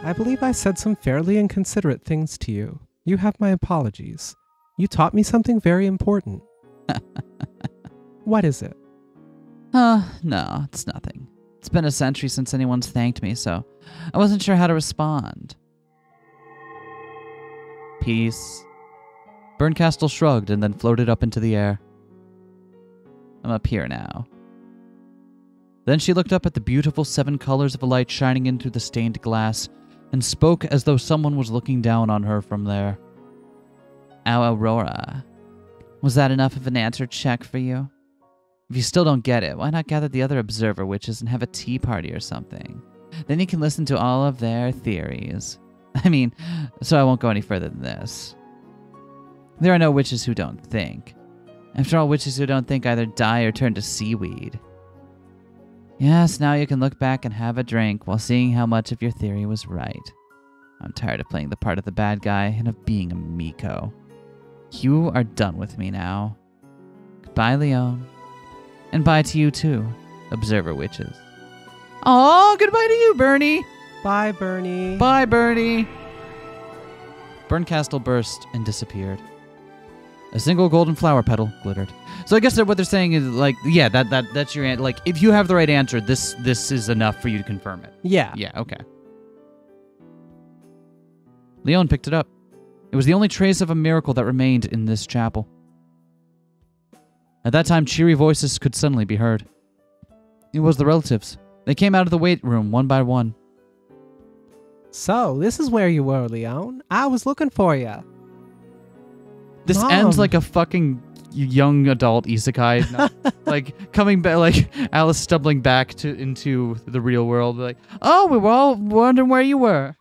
I believe I said some fairly inconsiderate things to you. You have my apologies. You taught me something very important. What is it? No, it's nothing. It's been a century since anyone's thanked me, so I wasn't sure how to respond. Peace. Berncastle shrugged and then floated up into the air. I'm up here now. Then she looked up at the beautiful 7 colors of a light shining into the stained glass and spoke as though someone was looking down on her from there. Our Aurora. Was that enough of an answer check for you? If you still don't get it, why not gather the other observer witches and have a tea party or something? Then you can listen to all of their theories. I mean, so I won't go any further than this. There are no witches who don't think. After all, witches who don't think either die or turn to seaweed. Yes, now you can look back and have a drink while seeing how much of your theory was right. I'm tired of playing the part of the bad guy and of being a Miko. You are done with me now. Goodbye, Leon. And bye to you too, observer witches. Aw, goodbye to you, Bernie. Bye, Bernie. Bye, Bernie. Berncastle burst and disappeared. A single golden flower petal glittered. So I guess that what they're saying is like, yeah, that's your answer. Like, if you have the right answer, this is enough for you to confirm it. Yeah. Yeah, okay. Leon picked it up. It was the only trace of a miracle that remained in this chapel. At that time, cheery voices could suddenly be heard. It was the relatives. They came out of the weight room one by one. So, this is where you were, Leon. I was looking for you. This Mom. ends like a fucking young adult isekai. Not, like, coming back, like, Alice stumbling back into the real world. Like, oh, we were all wondering where you were.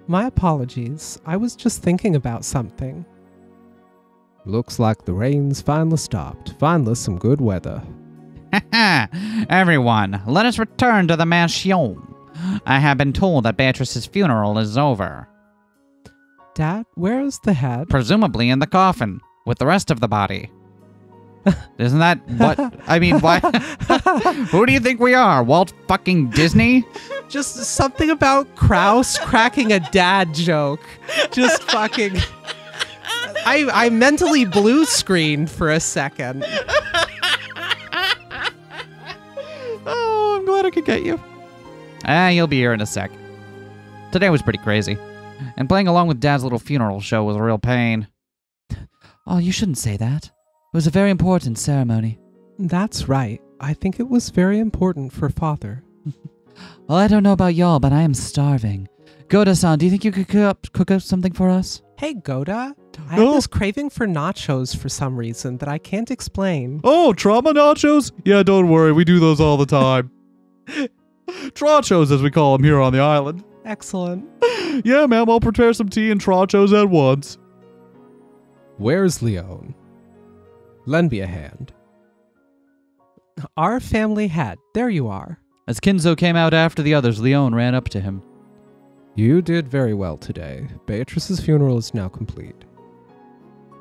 My apologies. I was just thinking about something. Looks like the rain's finally stopped. Finally some good weather. Everyone, let us return to the mansion. I have been told that Beatrice's funeral is over. Dad, where is the head? Presumably in the coffin, with the rest of the body. Isn't that what? I mean, why? Who do you think we are? Walt fucking Disney? Just something about Kraus cracking a dad joke. Just fucking... I mentally blue screened for a second. Oh, I'm glad I could get you. You'll be here in a sec. Today was pretty crazy. And playing along with Dad's little funeral show was a real pain. Oh, you shouldn't say that. It was a very important ceremony. That's right. I think it was very important for Father. Well, I don't know about y'all, but I am starving. Goda-san, do you think you could cook up something for us? Hey, Goda. I have this craving for nachos for some reason that I can't explain. Oh, trauma nachos? Yeah, don't worry. We do those all the time. Trachos, as we call them here on the island. Excellent. Yeah, ma'am. I'll prepare some tea and trachos at once. Where's Leon? Lend me a hand. Our family hat. There you are. As Kinzo came out after the others, Leon ran up to him. You did very well today. Beatrice's funeral is now complete.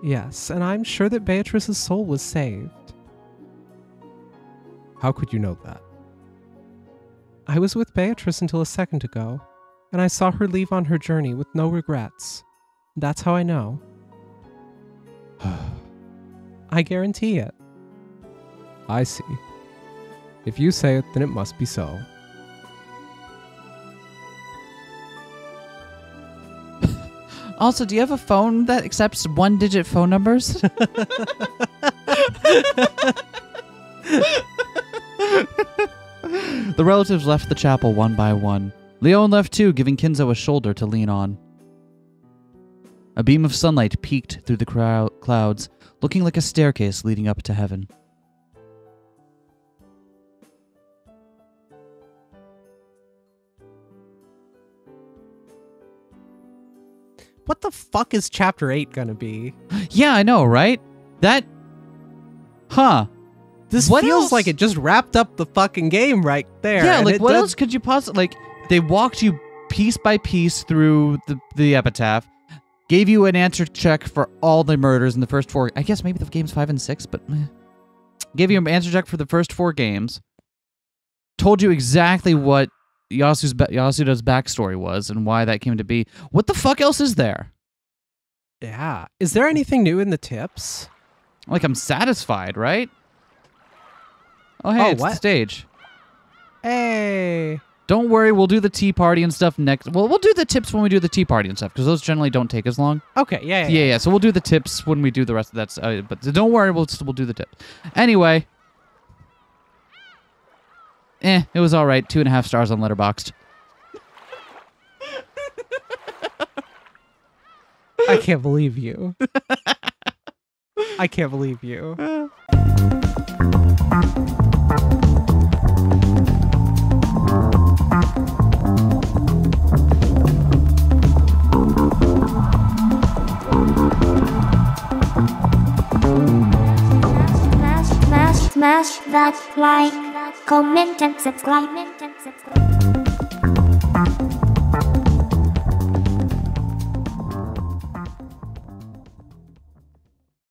Yes, and I'm sure that Beatrice's soul was saved. How could you know that? I was with Beatrice until a second ago, and I saw her leave on her journey with no regrets. That's how I know. I guarantee it. I see. If you say it, then it must be so. Also, do you have a phone that accepts one-digit phone numbers? The relatives left the chapel one by one. Leon left too, giving Kinzo a shoulder to lean on. A beam of sunlight peeked through the clouds, looking like a staircase leading up to heaven. What the fuck is Chapter 8 gonna be? Yeah, I know, right? That... Huh. This What feels else? like it just wrapped up the fucking game right there. Yeah, and like, it what does- else could you possibly... Like, they walked you piece by piece through the epitaph, gave you an answer check for all the murders in the first 4... I guess maybe the games 5 and 6, but... Gave you an answer check for the first 4 games, told you exactly what Yasuda's backstory was and why that came to be. What the fuck else is there? Yeah. Is there anything new in the tips? Like, I'm satisfied, right? Oh, hey, it's the what? stage. Hey. Don't worry, we'll do the tea party and stuff next. Well, we'll do the tips when we do the tea party and stuff, because those generally don't take as long. Okay, yeah. So we'll do the tips when we do the rest of that. But don't worry, we'll do the tips. Anyway. It was all right. 2.5 stars on Letterboxd. I can't believe you. I can't believe you. Smash that like, comment and subscribe.